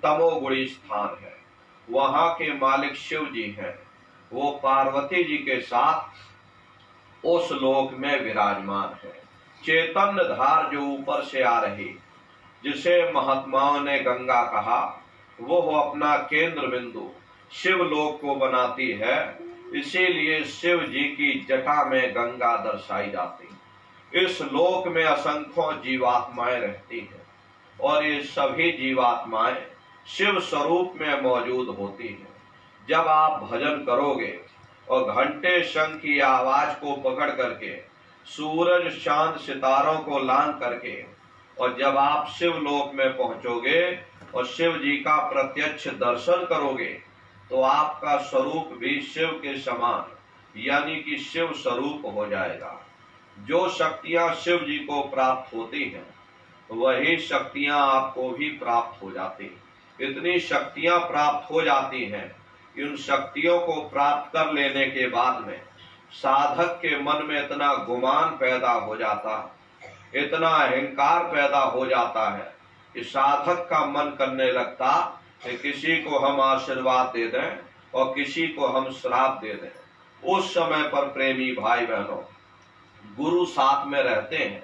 तमोगुणी स्थान है। वहां के मालिक शिव जी हैं। वो पार्वती जी के साथ उस लोक में विराजमान है। चैतन्य धार जो ऊपर से आ रही, जिसे महात्माओं ने गंगा कहा, वो अपना केंद्र बिंदु शिवलोक को बनाती है। इसीलिए शिव जी की जटा में गंगा दर्शाई जाती। इस लोक में असंख्यों जीवात्माएं रहती हैं और ये सभी जीवात्माएं शिव स्वरूप में मौजूद होती हैं। जब आप भजन करोगे और घंटे शंख की आवाज को पकड़ करके, सूरज चांद सितारों को लांग करके, और जब आप शिवलोक में पहुंचोगे और शिव जी का प्रत्यक्ष दर्शन करोगे, तो आपका स्वरूप भी शिव के समान यानी कि शिव स्वरूप हो जाएगा। जो शक्तियां शिव जी को प्राप्त होती हैं, वही शक्तियां आपको भी प्राप्त हो जाती। इतनी शक्तियां प्राप्त हो जाती हैं कि उन शक्तियों को प्राप्त कर लेने के बाद में साधक के मन में इतना गुमान पैदा हो जाता, इतना अहंकार पैदा हो जाता है कि साधक का मन करने लगता कि किसी को हम आशीर्वाद दे दें और किसी को हम श्राप दे दें। उस समय पर प्रेमी भाई बहनों, गुरु साथ में रहते हैं।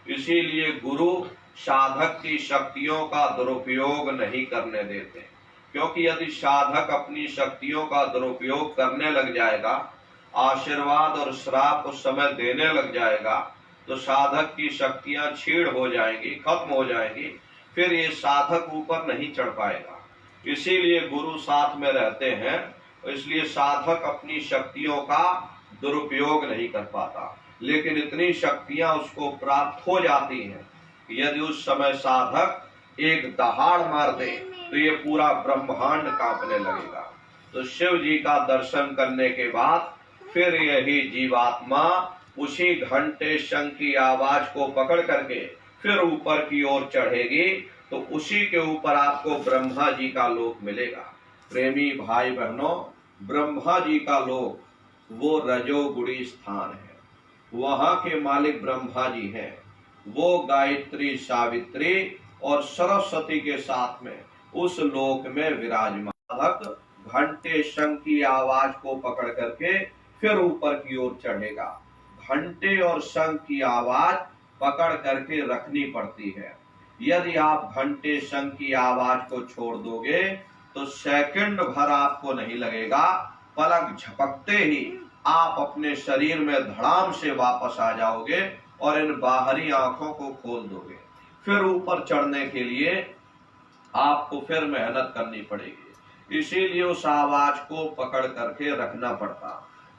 इसीलिए गुरु साधक की शक्तियों का दुरुपयोग नहीं करने देते, क्योंकि यदि साधक अपनी शक्तियों का दुरुपयोग करने लग जाएगा, आशीर्वाद और श्राप उस समय देने लग जाएगा, तो साधक की शक्तियां छीड़ हो जाएंगी, खत्म हो जाएंगी। फिर ये साधक ऊपर नहीं चढ़ पाएगा। इसीलिए गुरु साथ में रहते हैं, इसलिए साधक अपनी शक्तियों का दुरुपयोग नहीं कर पाता। लेकिन इतनी शक्तियां उसको प्राप्त हो जाती हैं कि यदि उस समय साधक एक दहाड़ मार दे तो ये पूरा ब्रह्मांड कांपने लगेगा। तो शिव जी का दर्शन करने के बाद फिर यही जीवात्मा उसी घंटे शंख की आवाज को पकड़ करके फिर ऊपर की ओर चढ़ेगी, तो उसी के ऊपर आपको ब्रह्मा जी का लोक मिलेगा। प्रेमी भाई बहनों, ब्रह्मा जी का लोक वो रजोगुणी स्थान है। वहां के मालिक ब्रह्मा जी हैं। वो गायत्री, सावित्री और सरस्वती के साथ में उस लोक में विराजमान। साधक घंटे शंख की आवाज को पकड़ करके फिर ऊपर की ओर चढ़ेगा। घंटे और शंख की आवाज पकड़ करके रखनी पड़ती है। यदि आप घंटे शंख की आवाज को छोड़ दोगे तो सेकंड भर आपको नहीं लगेगा, पलक झपकते ही आप अपने शरीर में धड़ाम से वापस आ जाओगे और इन बाहरी आंखों को खोल दोगे। फिर ऊपर चढ़ने के लिए आपको फिर मेहनत करनी पड़ेगी। इसीलिए उस आवाज को पकड़ करके रखना पड़ता।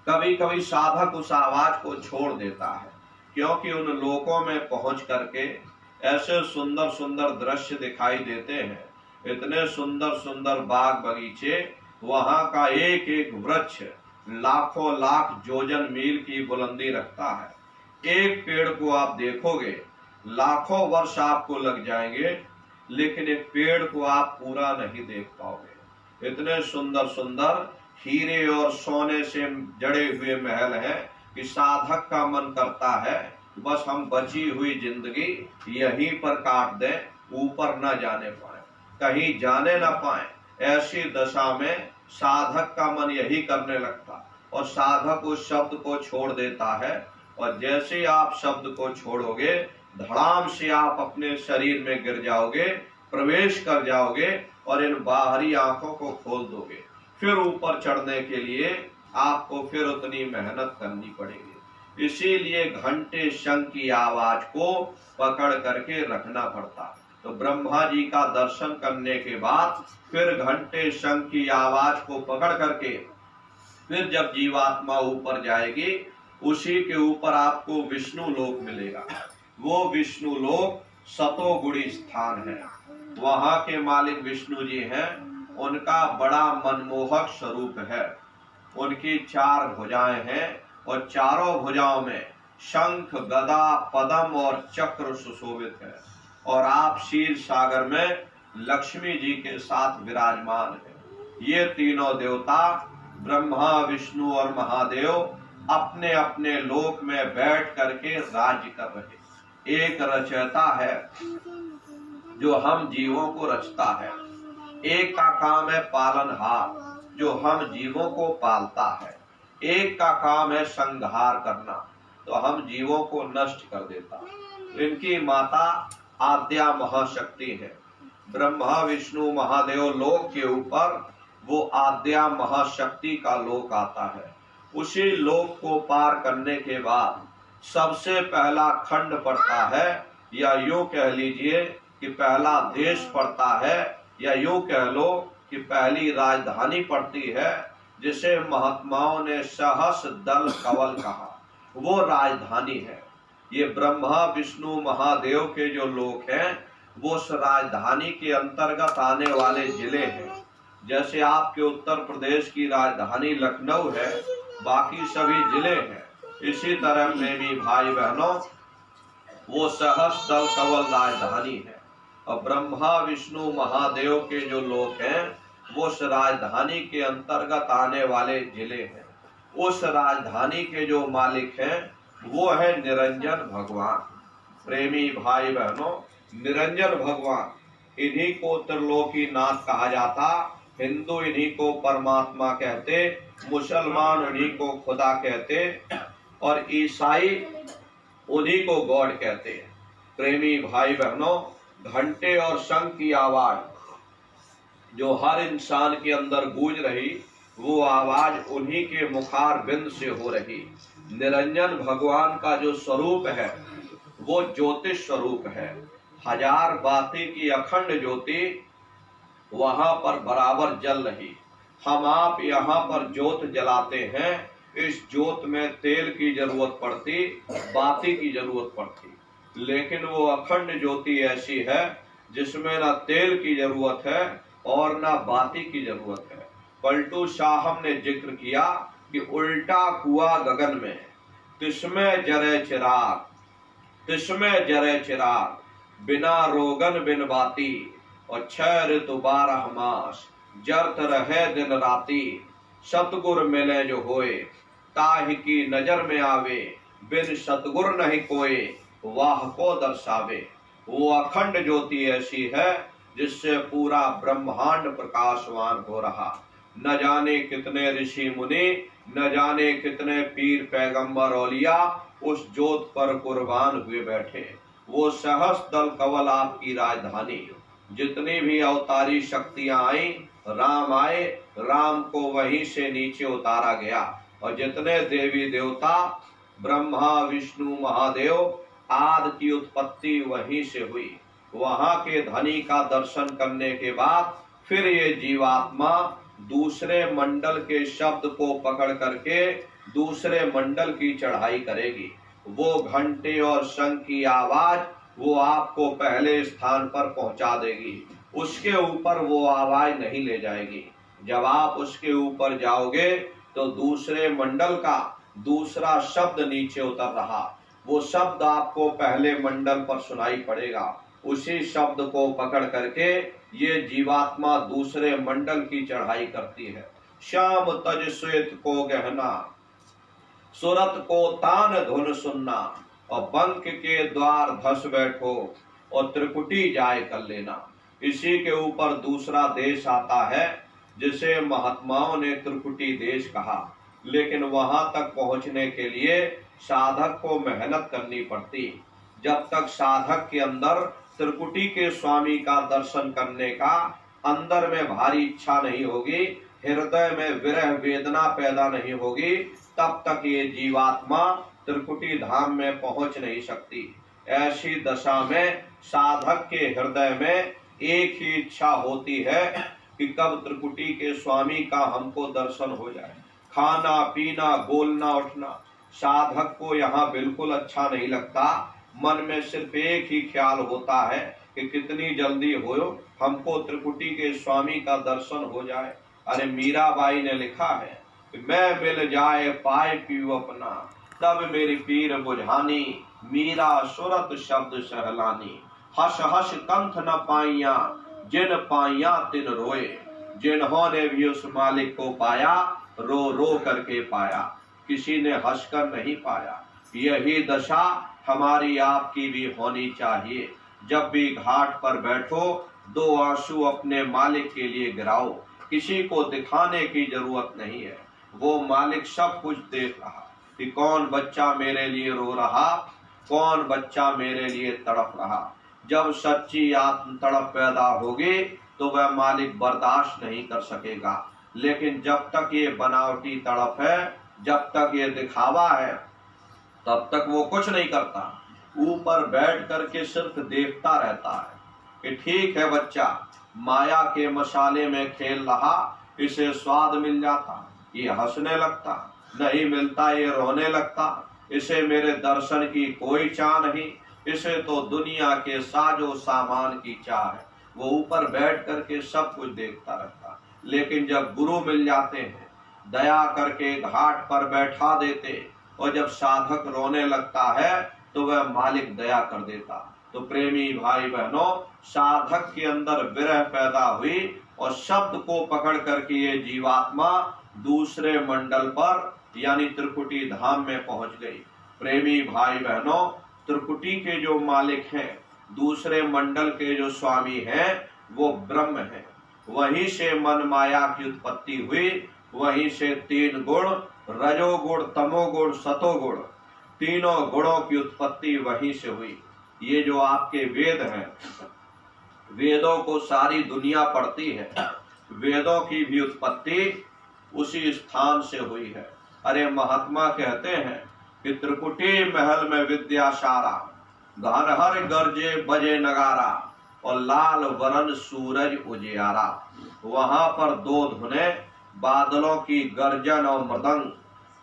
कभी कभी साधक उस आवाज को छोड़ देता है, क्योंकि उन लोकों में पहुंच करके ऐसे सुंदर सुंदर दृश्य दिखाई देते हैं। इतने सुंदर सुंदर बाग बगीचे, वहां का एक एक वृक्ष लाखों लाख योजन मील की बुलंदी रखता है। एक पेड़ को आप देखोगे, लाखों वर्ष आपको लग जाएंगे, लेकिन एक पेड़ को आप पूरा नहीं देख पाओगे। इतने सुंदर सुंदर हीरे और सोने से जड़े हुए महल हैं कि साधक का मन करता है बस हम बची हुई जिंदगी यहीं पर काट दें, ऊपर न जाने पाए, कहीं जाने न पाए। ऐसी दशा में साधक का मन यही करने लगता और साधक उस शब्द को छोड़ देता है। और जैसे आप शब्द को छोड़ोगे, धड़ाम से आप अपने शरीर में गिर जाओगे, प्रवेश कर जाओगे और इन बाहरी आंखों को खोल दोगे। फिर ऊपर चढ़ने के लिए आपको फिर उतनी मेहनत करनी पड़ेगी। इसीलिए घंटे शंख की आवाज को पकड़ करके रखना पड़ता। तो ब्रह्मा जी का दर्शन करने के बाद फिर घंटे शंख की आवाज को पकड़ करके फिर जब जीवात्मा ऊपर जाएगी, उसी के ऊपर आपको विष्णु लोक मिलेगा। वो विष्णु लोक सतोगुणी स्थान है। वहां के मालिक विष्णु जी हैं। उनका बड़ा मनमोहक स्वरूप है। उनकी 4 भुजाएं हैं और चारों भुजाओं में शंख, गदा, पद्म और चक्र सुशोभित है। और आप क्षीर सागर में लक्ष्मी जी के साथ विराजमान हैं। ये तीनों देवता ब्रह्मा, विष्णु और महादेव अपने अपने लोक में बैठ करके राज्य कर रहे। एक रचयिता है जो हम जीवों को रचता है, एक का काम है पालनहार, जो हम जीवों को पालता है। एक का काम है संहार करना, तो हम जीवों को नष्ट कर देता। इनकी माता आद्या महाशक्ति है। ब्रह्मा विष्णु महादेव लोक के ऊपर वो आद्या महाशक्ति का लोक आता है। उसी लोक को पार करने के बाद सबसे पहला खंड पड़ता है, या यूं कह लीजिए कि पहला देश पड़ता है, या यूं कह लो कि पहली राजधानी पड़ती है, जिसे महात्माओं ने सहस दल कवल कहा। वो राजधानी है। ये ब्रह्मा विष्णु महादेव के जो लोक हैं वो उस राजधानी के अंतर्गत आने वाले जिले हैं। जैसे आपके उत्तर प्रदेश की राजधानी लखनऊ है, बाकी सभी जिले हैं। इसी तरह प्रेमी भाई बहनों, वो सहस दल कवल राजधानी है। और ब्रह्मा विष्णु महादेव के जो लोक हैं वो उस राजधानी के अंतर्गत आने वाले जिले हैं। उस राजधानी के जो मालिक हैं वो है निरंजन भगवान। प्रेमी भाई बहनों, निरंजन भगवान, इन्हीं को त्रिलोकी नाथ कहा जाता। हिंदू इन्हीं को परमात्मा कहते, मुसलमान उन्हीं को खुदा कहते, और ईसाई उन्हीं को गॉड कहते हैं। प्रेमी भाई बहनों, घंटे और शंख की आवाज जो हर इंसान के अंदर गूंज रही, वो आवाज उन्हीं के मुखार बिंद से हो रही। निरंजन भगवान का जो स्वरूप है वो ज्योतिष स्वरूप है। हजार बाती की अखंड ज्योति वहां पर बराबर जल रही। हम आप यहाँ पर ज्योत जलाते हैं, इस ज्योत में तेल की जरूरत पड़ती, बाती की जरूरत पड़ती, लेकिन वो अखंड ज्योति ऐसी है जिसमें ना तेल की जरूरत है और ना बाती की जरूरत है। पलटू साहब ने जिक्र किया कि उल्टा कुआ गगन में, तिसमें जरे चिराग, तिसमें जरे चिराग, बिना रोगन बिन बाती, और 6 ऋतु 12 मास, जरत रहे दिन राती, सतगुर मिले जो होए, ताहि की नजर में आवे, बिन सतगुर नहीं कोई, वाह को दर्शावे। वो अखंड ज्योति ऐसी है जिससे पूरा ब्रह्मांड प्रकाशवान हो रहा। न जाने कितने ऋषि मुनि, न जाने कितने पीर पैगंबर औलिया उस ज्योत पर कुर्बान हुए बैठे। वो सहस दल कवल आपकी राजधानी। जितनी भी अवतारी शक्तियां आई, राम आए, राम को वहीं से नीचे उतारा गया, और जितने देवी देवता ब्रह्मा विष्णु महादेव आदि की उत्पत्ति वहीं से हुई। वहां के धनी का दर्शन करने के बाद फिर ये जीवात्मा दूसरे मंडल के शब्द को पकड़ करके दूसरे मंडल की चढ़ाई करेगी। वो घंटे और शंख की आवाज वो आपको पहले स्थान पर पहुंचा देगी, उसके ऊपर वो आवाज नहीं ले जाएगी। जब आप उसके ऊपर जाओगे तो दूसरे मंडल का दूसरा शब्द नीचे उतर रहा, वो शब्द आपको पहले मंडल पर सुनाई पड़ेगा। उसी शब्द को पकड़ करके ये जीवात्मा दूसरे मंडल की चढ़ाई करती है। श्याम तज श्वेत को गहना, सुरत को तान धुन सुनना, और बंक के द्वार धस बैठो, और त्रिकुटी जाय कर लेना। इसी के ऊपर दूसरा देश आता है जिसे महात्माओं ने त्रिकुटी देश कहा। लेकिन वहां तक पहुंचने के लिए साधक को मेहनत करनी पड़ती। जब तक साधक के अंदर त्रिकुटी के स्वामी का दर्शन करने का अंदर में भारी इच्छा नहीं होगी, हृदय में विरह वेदना पैदा नहीं होगी, तब तक ये जीवात्मा त्रिकुटी धाम में पहुंच नहीं सकती। ऐसी दशा में साधक के हृदय में एक ही इच्छा होती है कि कब त्रिकुटी के स्वामी का हमको दर्शन हो जाए। खाना पीना बोलना उठना साधक को यहाँ बिल्कुल अच्छा नहीं लगता। मन में सिर्फ एक ही ख्याल होता है कि कितनी जल्दी हो हमको त्रिकुटी के स्वामी का दर्शन हो जाए। अरे मीराबाई ने लिखा है कि मैं मिल जाए पाए पीऊ अपना, तब मेरी पीर बुझानी, मीरा सुरत शब्द सहलानी। हस हस कंठ न पाइया, जिन पाइया तिन रोए। जिन्होंने भी उस मालिक को पाया रो रो करके पाया, किसी ने हंसकर नहीं पाया। यही दशा हमारी आपकी भी होनी चाहिए। जब भी घाट पर बैठो दो आंसू अपने मालिक के लिए गिराओ, किसी को दिखाने की जरूरत नहीं है। वो मालिक सब कुछ देख रहा कि कौन बच्चा मेरे लिए रो रहा, कौन बच्चा मेरे लिए तड़प रहा। जब सच्ची आत्म तड़प पैदा होगी तो वह मालिक बर्दाश्त नहीं कर सकेगा। लेकिन जब तक ये बनावटी तड़प है, जब तक ये दिखावा है, तब तक वो कुछ नहीं करता। ऊपर बैठ करके सिर्फ देखता रहता है कि ठीक है, बच्चा माया के मसाले में खेल रहा, इसे स्वाद मिल जाता, ये हंसने लगता, नहीं मिलता ये रोने लगता, इसे मेरे दर्शन की कोई चाह नहीं, इसे तो दुनिया के साजो सामान की चाह है। वो ऊपर बैठ करके सब कुछ देखता रहता। लेकिन जब गुरु मिल जाते हैं, दया करके घाट पर बैठा देते, और जब साधक रोने लगता है तो वह मालिक दया कर देता। तो प्रेमी भाई बहनों, साधक के अंदर विरह पैदा हुई और शब्द को पकड़ करके ये जीवात्मा दूसरे मंडल पर यानी त्रिकुटी धाम में पहुंच गई। प्रेमी भाई बहनों, त्रिकुटी के जो मालिक हैं, दूसरे मंडल के जो स्वामी हैं, वो ब्रह्म हैं। वहीं से मन माया की उत्पत्ति हुई, वहीं से तीन गुण रजोगुण, तमोगुण, सतोगुण, तीनों गुणों की उत्पत्ति वहीं से हुई। ये जो आपके वेद हैं, वेदों को सारी दुनिया पढ़ती है, वेदों की भी उत्पत्ति उसी स्थान से हुई है। अरे महात्मा कहते हैं कि त्रिकुटी महल में विद्या सारा, घर हर गर्जे बजे नगारा, और लाल वरण सूरज उजियारा। वहां पर दो धुने, बादलों की गर्जन और मृदंग,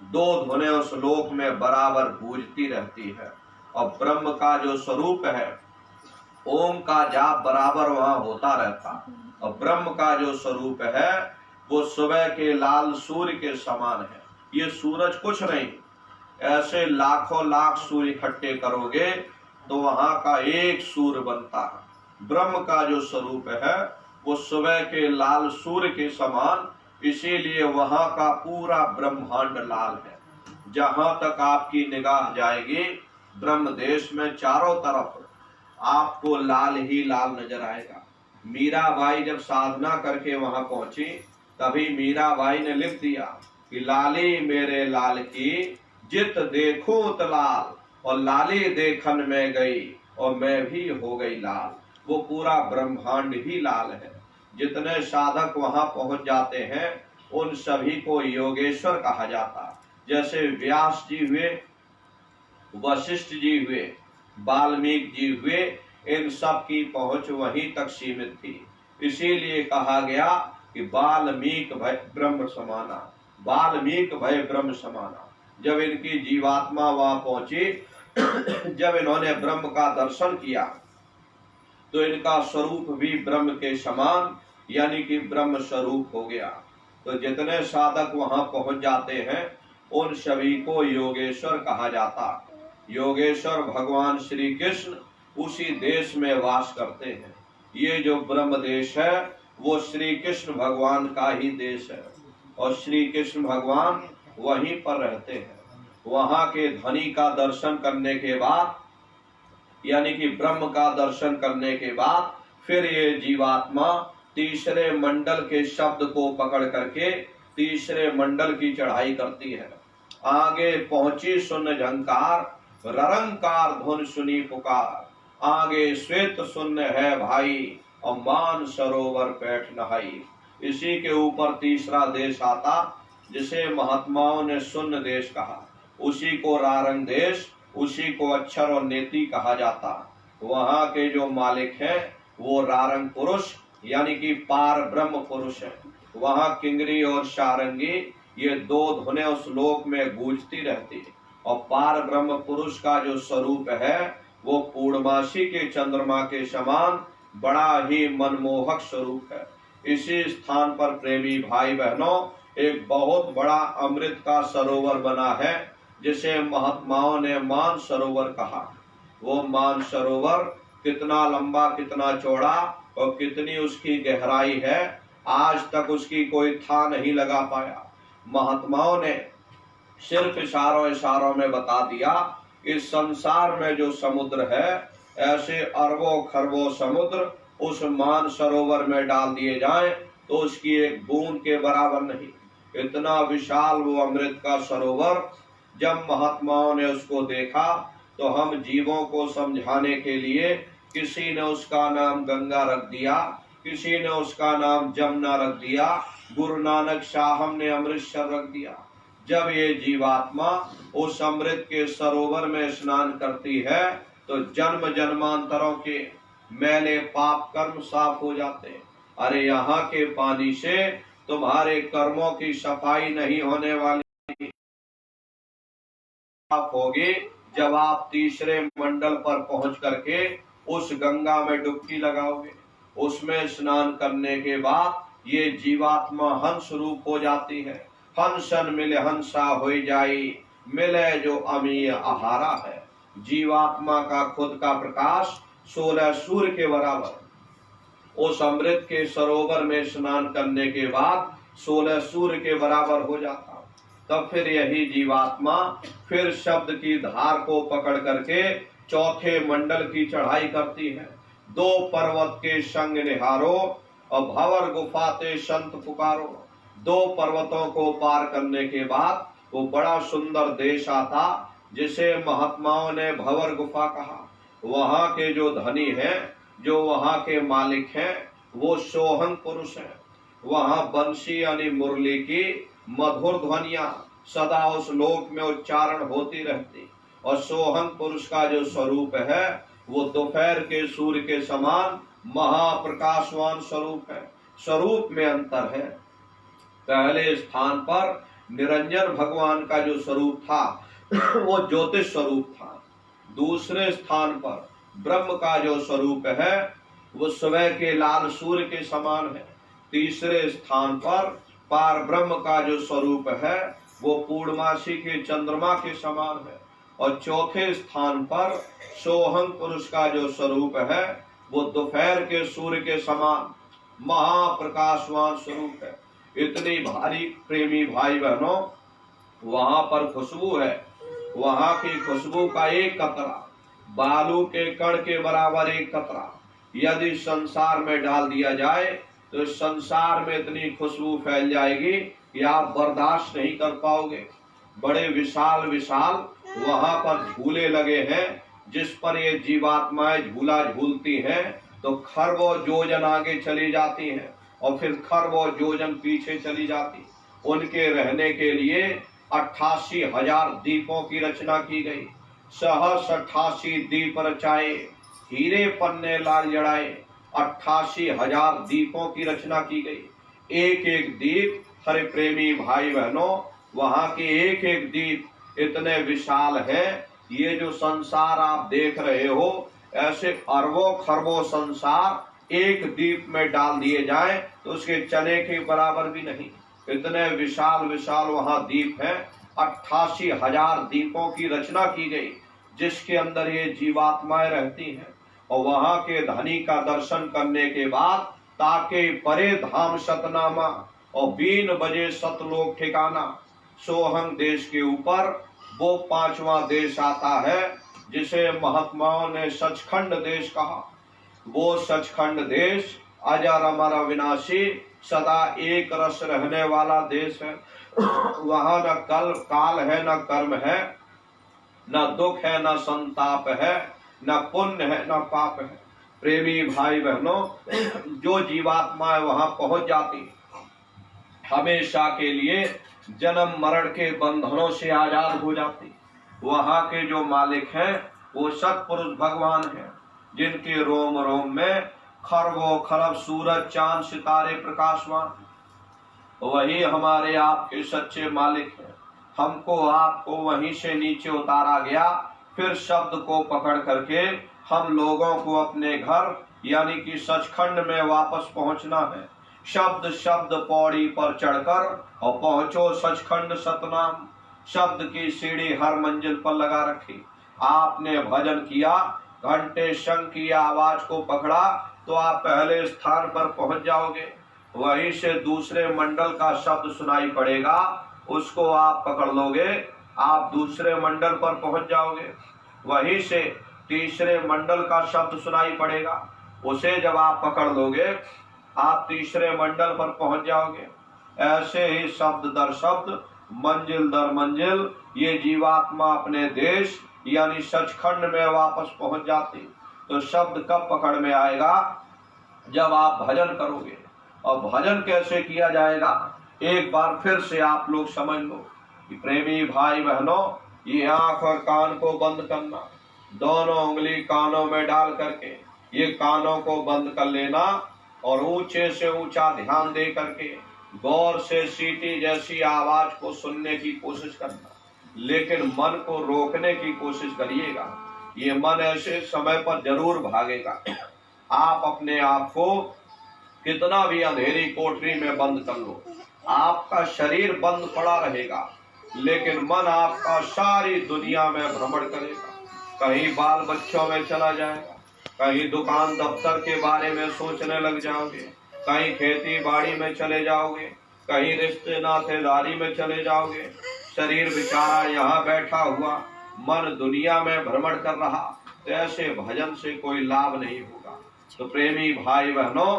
दो धुने उस लोक में बराबर गूंजती रहती है। और ब्रह्म का जो स्वरूप है, ओम का जाप बराबर वहां होता रहता। और ब्रह्म का जो स्वरूप है वो सुबह के लाल सूर्य के समान है। ये सूरज कुछ नहीं, ऐसे लाखों लाख सूर्य इकट्ठे करोगे तो वहां का एक सूर्य बनता है। ब्रह्म का जो स्वरूप है वो सुबह के लाल सूर्य के समान, इसीलिए वहां का पूरा ब्रह्मांड लाल है। जहां तक आपकी निगाह जाएगी ब्रह्म देश में चारों तरफ आपको लाल ही लाल नजर आएगा। मीराबाई जब साधना करके वहां पहुंची, तभी मीराबाई ने लिख दिया कि लाली मेरे लाल की जित देखो त लाल, और लाली देखन में गई और मैं भी हो गई लाल। वो पूरा ब्रह्मांड ही लाल है। जितने साधक वहां पहुंच जाते हैं उन सभी को योगेश्वर कहा जाता। जैसे व्यास जी हुए, वशिष्ठ जी हुए, वाल्मीकि जी हुए, इन सब की पहुंच वहीं तक सीमित थी। इसीलिए कहा गया कि वाल्मीकि भय ब्रह्म समाना, वाल्मीकि भय ब्रह्म समाना। जब इनकी जीवात्मा वहां पहुंची, जब इन्होंने ब्रह्म का दर्शन किया, तो इनका स्वरूप भी ब्रह्म के समान यानी कि ब्रह्म स्वरूप हो गया। तो जितने साधक वहां पहुंच जाते हैं उन सभी को योगेश्वर कहा जाता। योगेश्वर भगवान श्री कृष्ण उसी देश में वास करते हैं। ये जो ब्रह्म देश है वो श्री कृष्ण भगवान का ही देश है, और श्री कृष्ण भगवान वहीं पर रहते हैं। वहां के ध्वनि का दर्शन करने के बाद यानी कि ब्रह्म का दर्शन करने के बाद फिर ये जीवात्मा तीसरे मंडल के शब्द को पकड़ करके तीसरे मंडल की चढ़ाई करती है। आगे पहुंची सुन झंकार, ररंकार धुन सुनी पुकार, आगे श्वेत शून्य है भाई, और मान सरोवर बैठ नहाई। इसी के ऊपर तीसरा देश आता जिसे महात्माओं ने शून्य देश कहा। उसी को रारंग देश, उसी को अक्षर और नेति कहा जाता। वहां के जो मालिक हैं वो रारंग पुरुष यानी कि पार ब्रह्म पुरुष है। वहां किंगरी और सारंगी ये दो धुनें उस लोक में गूंजती रहती है। और पार ब्रह्म पुरुष का जो स्वरूप है वो पूर्णमासी के चंद्रमा के समान बड़ा ही मनमोहक स्वरूप है। इसी स्थान पर प्रेमी भाई बहनों एक बहुत बड़ा अमृत का सरोवर बना है जिसे महात्माओं ने मान सरोवर कहा। वो मान सरोवर कितना लंबा, कितना चौड़ा और कितनी उसकी गहराई है, आज तक उसकी कोई था नहीं लगा पाया। महात्माओं ने सिर्फ इशारों में बता दिया। इस संसार में जो समुद्र है ऐसे अरबों खरबों समुद्र उस मान सरोवर में डाल दिए जाएं तो उसकी एक बूंद के बराबर नहीं। इतना विशाल वो अमृत का सरोवर। जब महात्माओं ने उसको देखा तो हम जीवों को समझाने के लिए किसी ने उसका नाम गंगा रख दिया, किसी ने उसका नाम जमुना रख दिया, गुरु नानक साहब ने अमृतसर रख दिया। जब ये जीवात्मा उस अमृत के सरोवर में स्नान करती है तो जन्म जन्मांतरों के मैले पाप कर्म साफ हो जाते हैं। अरे यहाँ के पानी से तुम्हारे कर्मों की सफाई नहीं होने वाली, साफ होगी जब आप तीसरे मंडल पर पहुंच करके उस गंगा में डुबकी लगाओगे। उसमें स्नान करने के बाद ये जीवात्मा हंस रूप हो जाती है। हंसन मिले हंसा हो जाई, मिले जो अमीय आहारा है। जीवात्मा का खुद का प्रकाश 16 सूर्य के बराबर। उस अमृत के सरोवर में स्नान करने के बाद 16 सूर्य के बराबर हो जाता। तब फिर यही जीवात्मा फिर शब्द की धार को पकड़ करके चौथे मंडल की चढ़ाई करती है। 2 पर्वत के संग निहारो और भंवर गुफाते संत पुकारो। 2 पर्वतों को पार करने के बाद वो बड़ा सुंदर देश आता जिसे महात्माओं ने भंवर गुफा कहा। वहां के जो धनी हैं, जो वहां के मालिक हैं, वो सोहंग पुरुष हैं। वहां बंशी यानी मुरली की मधुर ध्वनियां सदा उस लोक में उच्चारण होती रहती। और सोहंग पुरुष का जो स्वरूप है वो दोपहर के सूर्य के समान महाप्रकाशवान स्वरूप है। स्वरूप में अंतर है। पहले स्थान पर निरंजन भगवान का जो स्वरूप था वो ज्योतिष स्वरूप था। दूसरे स्थान पर ब्रह्म का जो स्वरूप है वो सुबह के लाल सूर्य के समान है। तीसरे स्थान पर पार ब्रह्म का जो स्वरूप है वो पूर्णमासी के चंद्रमा के समान है। और चौथे स्थान पर सोहंग पुरुष का जो स्वरूप है वो दोपहर के सूर्य के समान महाप्रकाशवान स्वरूप है। इतनी भारी प्रेमी भाई बहनों, वहां पर खुशबू है। वहां की खुशबू का एक कतरा बालू के कण के बराबर एक कतरा यदि संसार में डाल दिया जाए तो संसार में इतनी खुशबू फैल जाएगी कि आप बर्दाश्त नहीं कर पाओगे। बड़े विशाल विशाल वहां पर झूले लगे हैं जिस पर ये जीवात्माएं झूला झूलती हैं तो खरबों योजन आगे चली जाती हैं और फिर खरबों योजन पीछे चली जाती। उनके रहने के लिए 88,000 दीपों की रचना की गई। 88 दीप रचाए, हीरे पन्ने लाल जड़ाए। 88,000 दीपों की रचना की गई। एक एक दीप, हरे प्रेमी भाई बहनों, वहां के एक एक दीप इतने विशाल हैं। ये जो संसार आप देख रहे हो ऐसे अरबों खरबों संसार एक दीप में डाल दिए जाएं तो उसके चने के बराबर भी नहीं। इतने विशाल विशाल वहां दीप हैं। 88,000 दीपों की रचना की गई जिसके अंदर ये जीवात्माएं रहती हैं। और वहां के धनी का दर्शन करने के बाद ताके परे धाम सतनामा और 3 बजे सतलोक ठिकाना। सोहंग देश के ऊपर वो 5वां देश आता है जिसे महात्माओं ने सचखंड देश कहा। वो सचखंड देश अजर अमर अविनाशी सदा एक रस रहने वाला देश है। वहां न काल है, न कर्म है, न दुख है, न संताप है, न पुण्य है, न पाप है। प्रेमी भाई बहनों, जो जीवात्माएं वहां पहुंच जाती हमेशा के लिए जन्म मरण के बंधनों से आजाद हो जाती। वहां के जो मालिक हैं वो सत्पुरुष भगवान हैं जिनके रोम रोम में खरबों खरब सूरज चांद सितारे प्रकाशवान। वही हमारे आपके सच्चे मालिक हैं। हमको आपको वहीं से नीचे उतारा गया, फिर शब्द को पकड़ करके हम लोगों को अपने घर यानी कि सचखंड में वापस पहुंचना है। शब्द शब्द पौड़ी पर चढ़कर और पहुंचो सचखंड सतनाम। शब्द की सीढ़ी हर मंजिल पर लगा रखी। आपने भजन किया, घंटे शंख की आवाज को पकड़ा तो आप पहले स्थान पर पहुंच जाओगे। वहीं से दूसरे मंडल का शब्द सुनाई पड़ेगा, उसको आप पकड़ लोगे, आप दूसरे मंडल पर पहुंच जाओगे। वहीं से तीसरे मंडल का शब्द सुनाई पड़ेगा, उसे जब आप पकड़ लोगे आप तीसरे मंडल पर पहुंच जाओगे। ऐसे ही शब्द दर शब्द, मंजिल दर मंजिल ये जीवात्मा अपने देश यानी सचखंड में वापस पहुंच जाती। तो शब्द कब पकड़ में आएगा? जब आप भजन करोगे। और भजन कैसे किया जाएगा? एक बार फिर से आप लोग समझ लो कि प्रेमी भाई बहनों, ये आंख और कान को बंद करना, दोनों उंगली कानों में डाल करके ये कानों को बंद कर लेना और ऊंचे से ऊंचा ध्यान दे करके गौर से सीटी जैसी आवाज को सुनने की कोशिश करना, लेकिन मन को रोकने की कोशिश करिएगा। ये मन ऐसे समय पर जरूर भागेगा। आप अपने आप को कितना भी अंधेरी कोठरी में बंद कर लो, आपका शरीर बंद पड़ा रहेगा, लेकिन मन आपका सारी दुनिया में भ्रमण करेगा। कहीं बाल बच्चों में चला जाएगा, कहीं दुकान दफ्तर के बारे में सोचने लग जाओगे, कहीं खेती बाड़ी में चले जाओगे, कहीं रिश्ते नातेदारी में चले जाओगे। शरीर बेचारा यहाँ बैठा हुआ, मन दुनिया में भ्रमण कर रहा। तो ऐसे भजन से कोई लाभ नहीं होगा। तो प्रेमी भाई बहनों,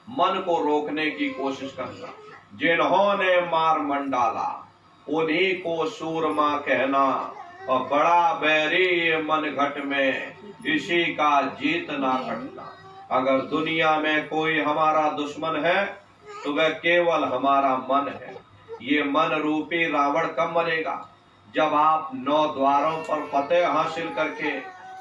मन को रोकने की कोशिश करना। जिन्होंने मार मंडाला उन्हीं को सूरमा कहना, और बड़ा बैरी ये मन घट में इसी का जीत ना कटना। अगर दुनिया में कोई हमारा दुश्मन है तो वह केवल हमारा मन है। ये मन रूपी रावण कब मरेगा? जब आप 9 द्वारों पर फतेह हासिल करके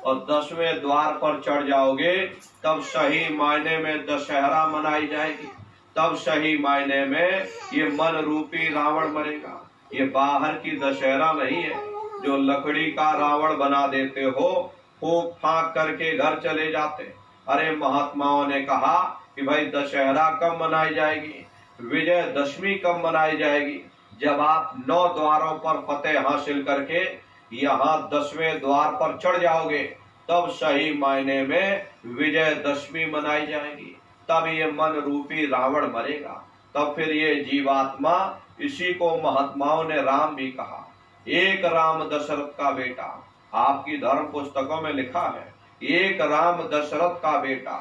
और 10वें द्वार पर चढ़ जाओगे, तब सही मायने में दशहरा मनाई जाएगी। तब सही मायने में ये मन रूपी रावण मरेगा। ये बाहर की दशहरा नहीं है जो लकड़ी का रावण बना देते हो, फूंक फांक करके घर चले जाते। अरे महात्माओं ने कहा कि भाई दशहरा कब मनाई जाएगी, विजयदशमी कब मनाई जाएगी? जब आप 9 द्वारों पर फतेह हासिल करके यहाँ 10वें द्वार पर चढ़ जाओगे, तब सही मायने में विजयदशमी मनाई जाएगी। तब ये मन रूपी रावण मरेगा। तब फिर ये जीवात्मा, इसी को महात्माओं ने राम भी कहा। एक राम दशरथ का बेटा, आपकी धर्म पुस्तकों में लिखा है, एक राम दशरथ का बेटा,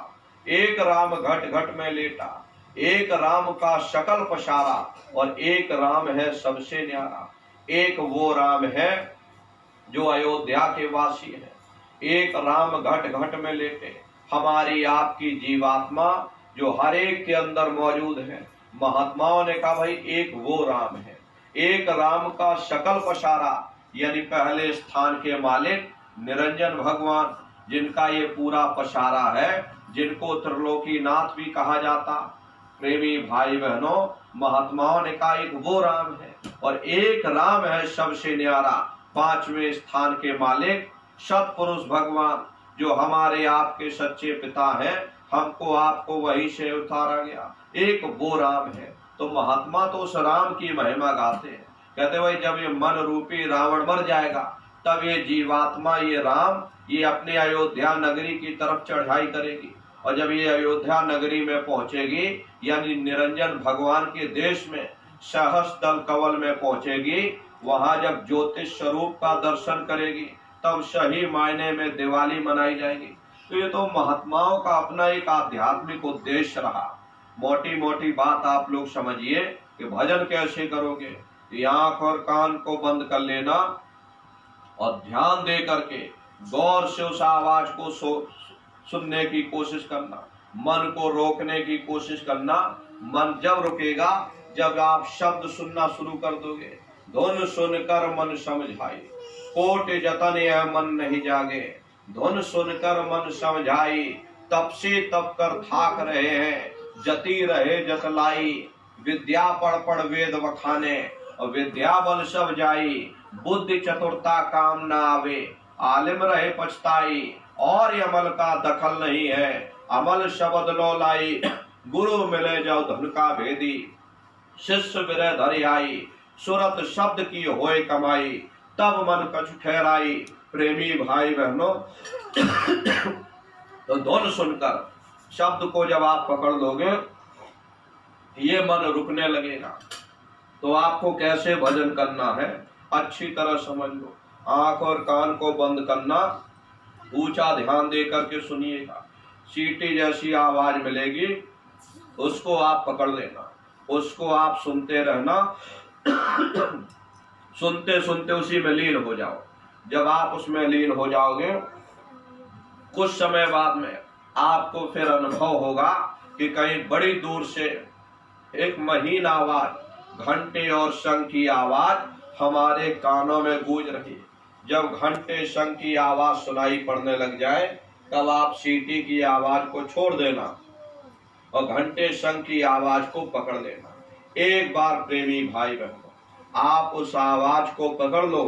एक राम घट घट में लेटा, एक राम का शकल पसारा, और एक राम है सबसे न्यारा। एक वो राम है जो अयोध्या के वासी है, एक राम घट घट में लेटे। हमारी आपकी जीवात्मा जो हर एक के अंदर मौजूद है, महात्माओं ने कहा भाई एक वो राम है। एक राम का शकल पसारा, यानी पहले स्थान के मालिक निरंजन भगवान, जिनका ये पूरा पसारा है, जिनको त्रिलोकीनाथ भी कहा जाता। प्रेमी भाई बहनों, महात्माओं ने कहा एक वो राम है, और एक राम है सबसे न्यारा, 5वें स्थान के मालिक सतपुरुष भगवान, जो हमारे आपके सच्चे पिता हैं। हमको आपको वही से उतारा गया, एक वो राम है। तो महात्मा तो उस राम की महिमा गाते हैं। कहते भाई जब ये मन रूपी रावण मर जाएगा, तब ये जीवात्मा, ये राम, ये अपने अयोध्या नगरी की तरफ चढ़ाई करेगी। और जब ये अयोध्या नगरी में पहुंचेगी, यानी निरंजन भगवान के देश में सहस्त्रदल कवल में पहुंचेगी, वहां जब ज्योतिष स्वरूप का दर्शन करेगी, तब सही मायने में दिवाली मनाई जाएगी। तो ये तो महात्माओं का अपना एक आध्यात्मिक उद्देश्य रहा। मोटी मोटी बात आप लोग समझिए कि भजन कैसे करोगे। आंख और कान को बंद कर लेना और ध्यान दे करके गौर से उस आवाज को सुनने की कोशिश करना, मन को रोकने की कोशिश करना। मन जब रुकेगा जब आप शब्द सुनना शुरू कर दोगे। धुन सुनकर मन समझाई, कोट जतन यह मन नहीं जागे। धुन सुनकर मन समझाई, तब से तब कर थाक रहे हैं, जती रहे जतलाई। विद्या पढ़ पढ़ वेद बखाने, और विद्या बल सब जाई। बुद्धि चतुरता काम न आवे, आलिम रहे पछताई। और अमल का दखल नहीं है, अमल शब्द लो लाई। गुरु मिले जो धन का भेदी, शिष्य विरह धरि आई। सुरत शब्द की होए कमाई, तब मन कछु ठहराई। प्रेमी भाई बहनों, तो धुन सुनकर शब्द को जब आप पकड़ लोगे, ये मन रुकने लगेगा। तो आपको कैसे भजन करना है अच्छी तरह समझ लो। आंख और कान को बंद करना, ऊंचा ध्यान दे करके सुनिएगा। सीटी जैसी आवाज मिलेगी, उसको आप पकड़ लेना, उसको आप सुनते रहना, सुनते सुनते उसी में लीन हो जाओ। जब आप उसमें लीन हो जाओगे, कुछ समय बाद में आपको फिर अनुभव होगा कि कहीं बड़ी दूर से एक महीन आवाज, घंटे और शंख की आवाज हमारे कानों में गूंज रही। जब घंटे शंख की आवाज सुनाई पड़ने लग जाए, तब आप सीटी की आवाज को छोड़ देना और घंटे शंख की आवाज को पकड़ लेना। एक बार प्रेमी भाई बहनों, आप उस आवाज को पकड़ लो,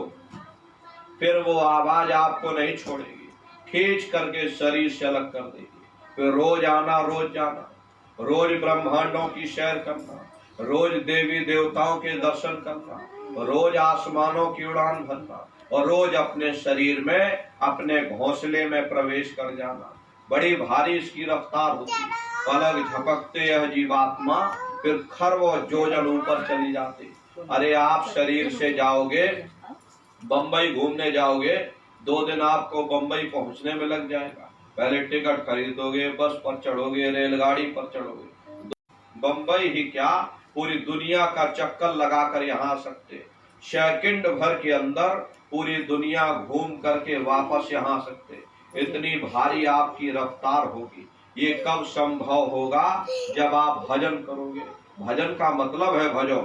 फिर वो आवाज आपको नहीं छोड़ेगी, खींच करके शरीर से अलग कर देगी। फिर रोज आना, रोज जाना, रोज ब्रह्मांडों की सैर करना, रोज देवी देवताओं के दर्शन करना, रोज आसमानों की उड़ान भरना और रोज अपने शरीर में, अपने घोंसले में प्रवेश कर जाना। बड़ी भारी इसकी रफ्तार होती, पलक झपकते यह जीवात्मा फिर खरबों जोजन ऊपर चली जाती। अरे आप शरीर से जाओगे, बंबई घूमने जाओगे, 2 दिन आपको बंबई पहुंचने में लग जाएगा। पहले टिकट खरीदोगे, बस पर चढ़ोगे, रेलगाड़ी पर चढ़ोगे। बंबई ही क्या, पूरी दुनिया का चक्कर लगाकर यहाँ आ सकते। सेकंड भर के अंदर पूरी दुनिया घूम करके वापस यहाँ आ सकते। इतनी भारी आपकी रफ्तार होगी। ये कब संभव होगा? जब आप भजन करोगे। भजन का मतलब है भजो,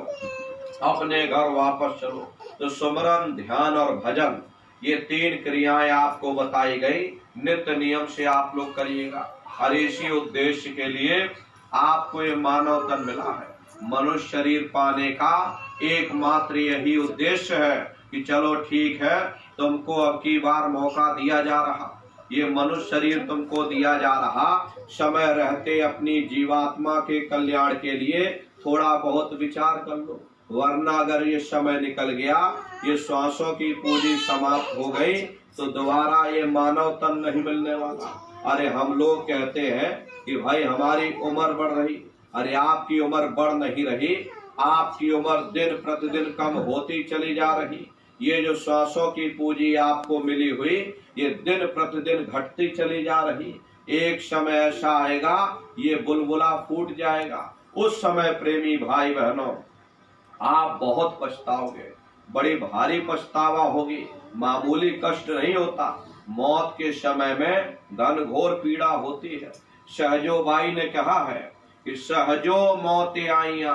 अपने घर वापस चलो। तो सुमरन, ध्यान और भजन, ये 3 क्रियाएं आपको बताई गई। नित्य नियम से आप लोग करिएगा। और इसी उद्देश्य के लिए आपको ये मानव तन मिला है। मनुष्य शरीर पाने का एकमात्र यही उद्देश्य है कि चलो ठीक है, तुमको अब की बार मौका दिया जा रहा, ये मनुष्य शरीर तुमको दिया जा रहा, समय रहते अपनी जीवात्मा के कल्याण के लिए थोड़ा बहुत विचार कर लो। वरना अगर ये समय निकल गया, ये श्वासों की पूंजी समाप्त हो गई, तो दोबारा ये मानव तन नहीं मिलने वाला। अरे हम लोग कहते हैं कि भाई हमारी उम्र बढ़ रही, अरे आपकी उम्र बढ़ नहीं रही, आपकी उम्र दिन प्रतिदिन कम होती चली जा रही। ये जो श्वासों की पूंजी आपको मिली हुई, ये दिन प्रतिदिन घटती चली जा रही। एक समय ऐसा आएगा, ये बुलबुला फूट जाएगा। उस समय प्रेमी भाई बहनों, आप बहुत पछताओगे, बड़ी भारी पछतावा होगी। मामूली कष्ट नहीं होता, मौत के समय में घनघोर पीड़ा होती है। सहजोबाई ने कहा है कि सहजो मौत आईया,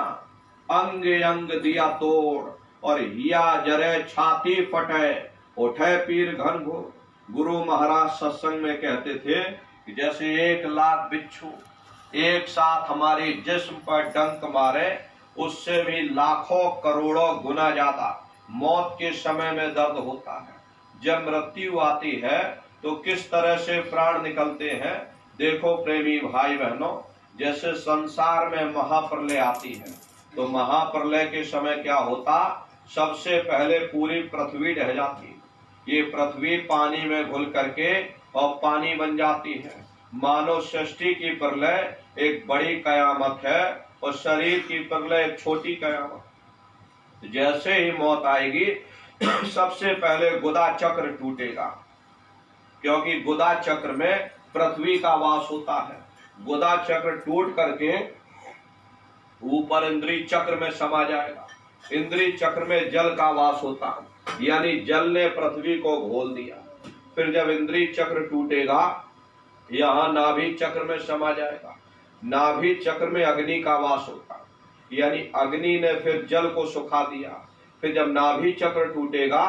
अंग अंग दिया तोड़, और हिया जरे छाती फटे, उठे पीर घनघोर। गुरु महाराज सत्संग में कहते थे कि जैसे 1 लाख बिच्छू एक साथ हमारे जिस्म पर डंक मारे, उससे भी लाखों करोड़ों गुना ज्यादा मौत के समय में दर्द होता है। जब मृत्यु आती है तो किस तरह से प्राण निकलते हैं। देखो प्रेमी भाई बहनों, जैसे संसार में महाप्रलय आती है, तो महाप्रलय के समय क्या होता, सबसे पहले पूरी पृथ्वी ढह जाती। ये पृथ्वी पानी में घुल करके और पानी बन जाती है। मानव सृष्टि की प्रलय एक बड़ी कयामत है और शरीर की प्रलय एक छोटी कयामत। जैसे ही मौत आएगी, सबसे पहले गुदा चक्र टूटेगा, क्योंकि गुदा चक्र में पृथ्वी का वास होता है। गुदा चक्र टूट करके ऊपर इंद्रिय चक्र में समा जाएगा। इंद्रिय चक्र में जल का वास होता है, यानी जल ने पृथ्वी को घोल दिया। फिर जब इंद्रिय चक्र टूटेगा, यहाँ नाभि चक्र में समा जाएगा। नाभि चक्र में अग्नि का वास होता, यानी अग्नि ने फिर जल को सुखा दिया। फिर जब नाभि चक्र टूटेगा,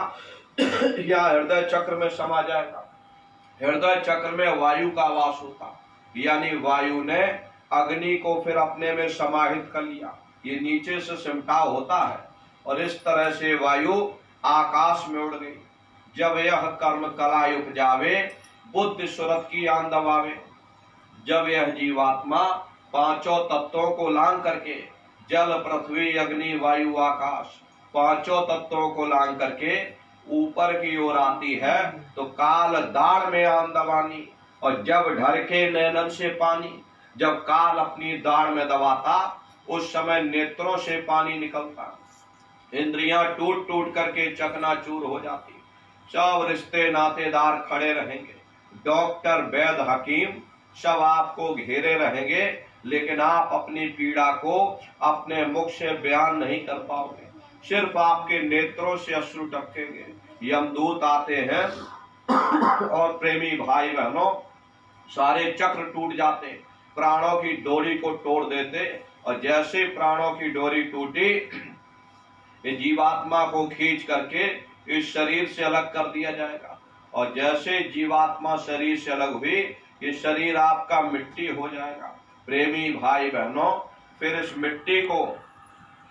या हृदय चक्र में समा जाएगा। हृदय चक्र में वायु का वास होता, यानी वायु ने अग्नि को फिर अपने में समाहित कर लिया। ये नीचे से सिमटाव होता है और इस तरह से वायु आकाश में उड़ गई। जब यह कर्म कला उपजावे, बुद्धि सुरत की आन दबावे। जब यह जीवात्मा 5 तत्वों को लांग करके, जल पृथ्वी अग्नि वायु आकाश, 5 तत्वों को लांग करके ऊपर की ओर आती है, तो काल दाढ़ में आन दबानी। और जब ढरके नैनन से पानी, जब काल अपनी दाढ़ में दबाता, उस समय नेत्रों से पानी निकलता। इंद्रियां टूट टूट करके चकनाचूर हो जाती। सब रिश्ते नातेदार खड़े रहेंगे। डॉक्टर, वैद्य, हकीम सब आपको घेरे रहेंगे, लेकिन आप अपनी पीड़ा को अपने मुख से बयान नहीं कर पाओगे। सिर्फ आपके नेत्रों से अश्रु टपकेंगे। यमदूत आते हैं और प्रेमी भाई बहनों सारे चक्र टूट जाते, प्राणों की डोरी को तोड़ देते, और जैसे प्राणों की डोरी टूटी, ये जीवात्मा को खींच करके इस शरीर से अलग कर दिया जाएगा। और जैसे जीवात्मा शरीर से अलग हुई, ये शरीर आपका मिट्टी हो जाएगा। प्रेमी भाई बहनों, फिर इस मिट्टी को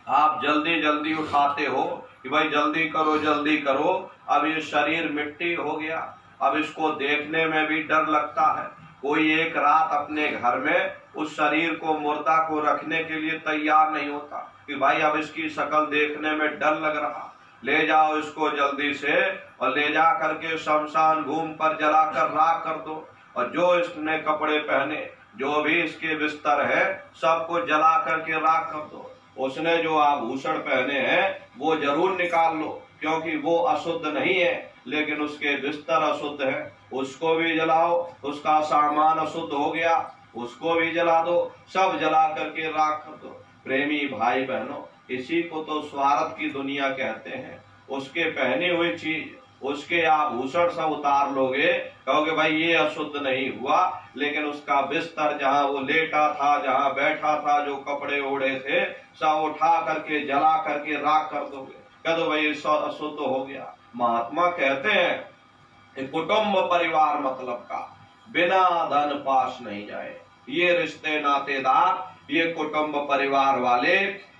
आप जल्दी जल्दी उठाते हो कि भाई जल्दी करो। अब ये शरीर मिट्टी हो गया, अब इसको देखने में भी डर लगता है। कोई एक रात अपने घर में उस शरीर को, मुर्दा को रखने के लिए तैयार नहीं होता कि भाई अब इसकी शक्ल देखने में डर लग रहा, ले जाओ इसको जल्दी से और ले जा करके शमशान भूमि पर जलाकर राख कर दो। और जो इसने कपड़े पहने, जो भी इसके बिस्तर है, सबको जला करके राख कर दो। उसने जो आभूषण पहने हैं वो जरूर निकाल लो, क्योंकि वो अशुद्ध नहीं है, लेकिन उसके बिस्तर अशुद्ध है, उसको भी जलाओ। उसका सामान अशुद्ध हो गया, उसको भी जला दो। सब जला करके राख कर दो। प्रेमी भाई बहनों, इसी को तो स्वार्थ की दुनिया कहते हैं। उसके पहनी हुई चीज, उसके आभूषण सब उतार लोगे, कहोगे भाई ये अशुद्ध नहीं हुआ, लेकिन उसका बिस्तर, जहां वो लेटा था, जहां बैठा था, जो कपड़े ओढ़े थे, सब उठा करके जला करके राख कर दोगे, कह दो भाई अशुद्ध हो गया। महात्मा कहते हैं कुटुंब परिवार मतलब का बिना धन पास नहीं जाए। ये रिश्ते नातेदार, ये कुटुंब परिवार वाले,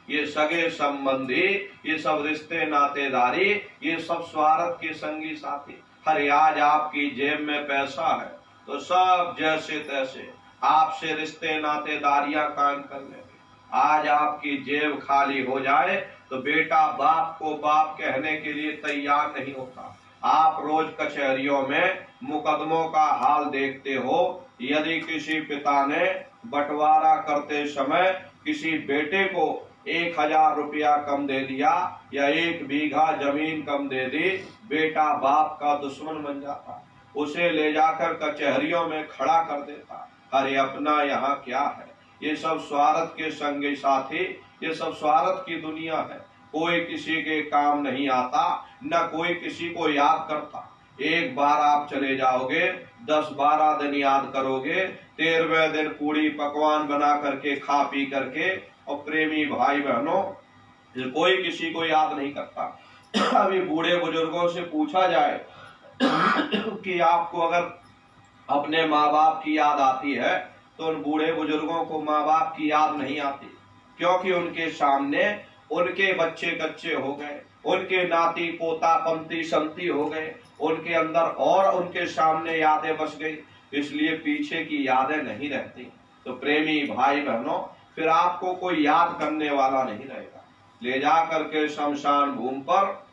ये सगे संबंधी, ये सब रिश्ते नातेदारी, ये सब स्वार्थ के संगी साथी। अरे आज आपकी जेब में पैसा है तो सब जैसे तैसे आपसे रिश्ते नातेदारियां कायम कर लेंगे। आज आपकी जेब खाली हो जाए तो बेटा बाप को बाप कहने के लिए तैयार नहीं होता। आप रोज कचहरियों में मुकदमों का हाल देखते हो। यदि किसी पिता ने बंटवारा करते समय किसी बेटे को 1000 रुपया कम दे दिया या 1 बीघा जमीन कम दे दी, बेटा बाप का दुश्मन बन जाता, उसे ले जाकर कचहरियों में खड़ा कर देता। अरे अपना यहाँ क्या है? ये सब स्वार्थ के संगी साथी, ये सब स्वार्थ की दुनिया है। कोई किसी के काम नहीं आता, न कोई किसी को याद करता। एक बार आप चले जाओगे, 10-12 दिन याद करोगे, 13वें दिन पूड़ी पकवान बना करके खा पी करके। और प्रेमी भाई बहनों, कोई किसी को याद नहीं करता। अभी बूढ़े बुजुर्गों से पूछा जाए कि आपको अगर अपने माँ बाप की याद आती है, तो उन बूढ़े बुजुर्गों को माँ बाप की याद नहीं आती, क्योंकि उनके सामने उनके बच्चे कच्चे हो गए, उनके नाती पोता पंती संती हो गए, उनके अंदर और उनके सामने यादें बस गई, इसलिए पीछे की यादें नहीं रहती। तो प्रेमी भाई बहनों, फिर आपको कोई याद करने वाला नहीं रहेगा। ले जा करके शमशान भूमि पर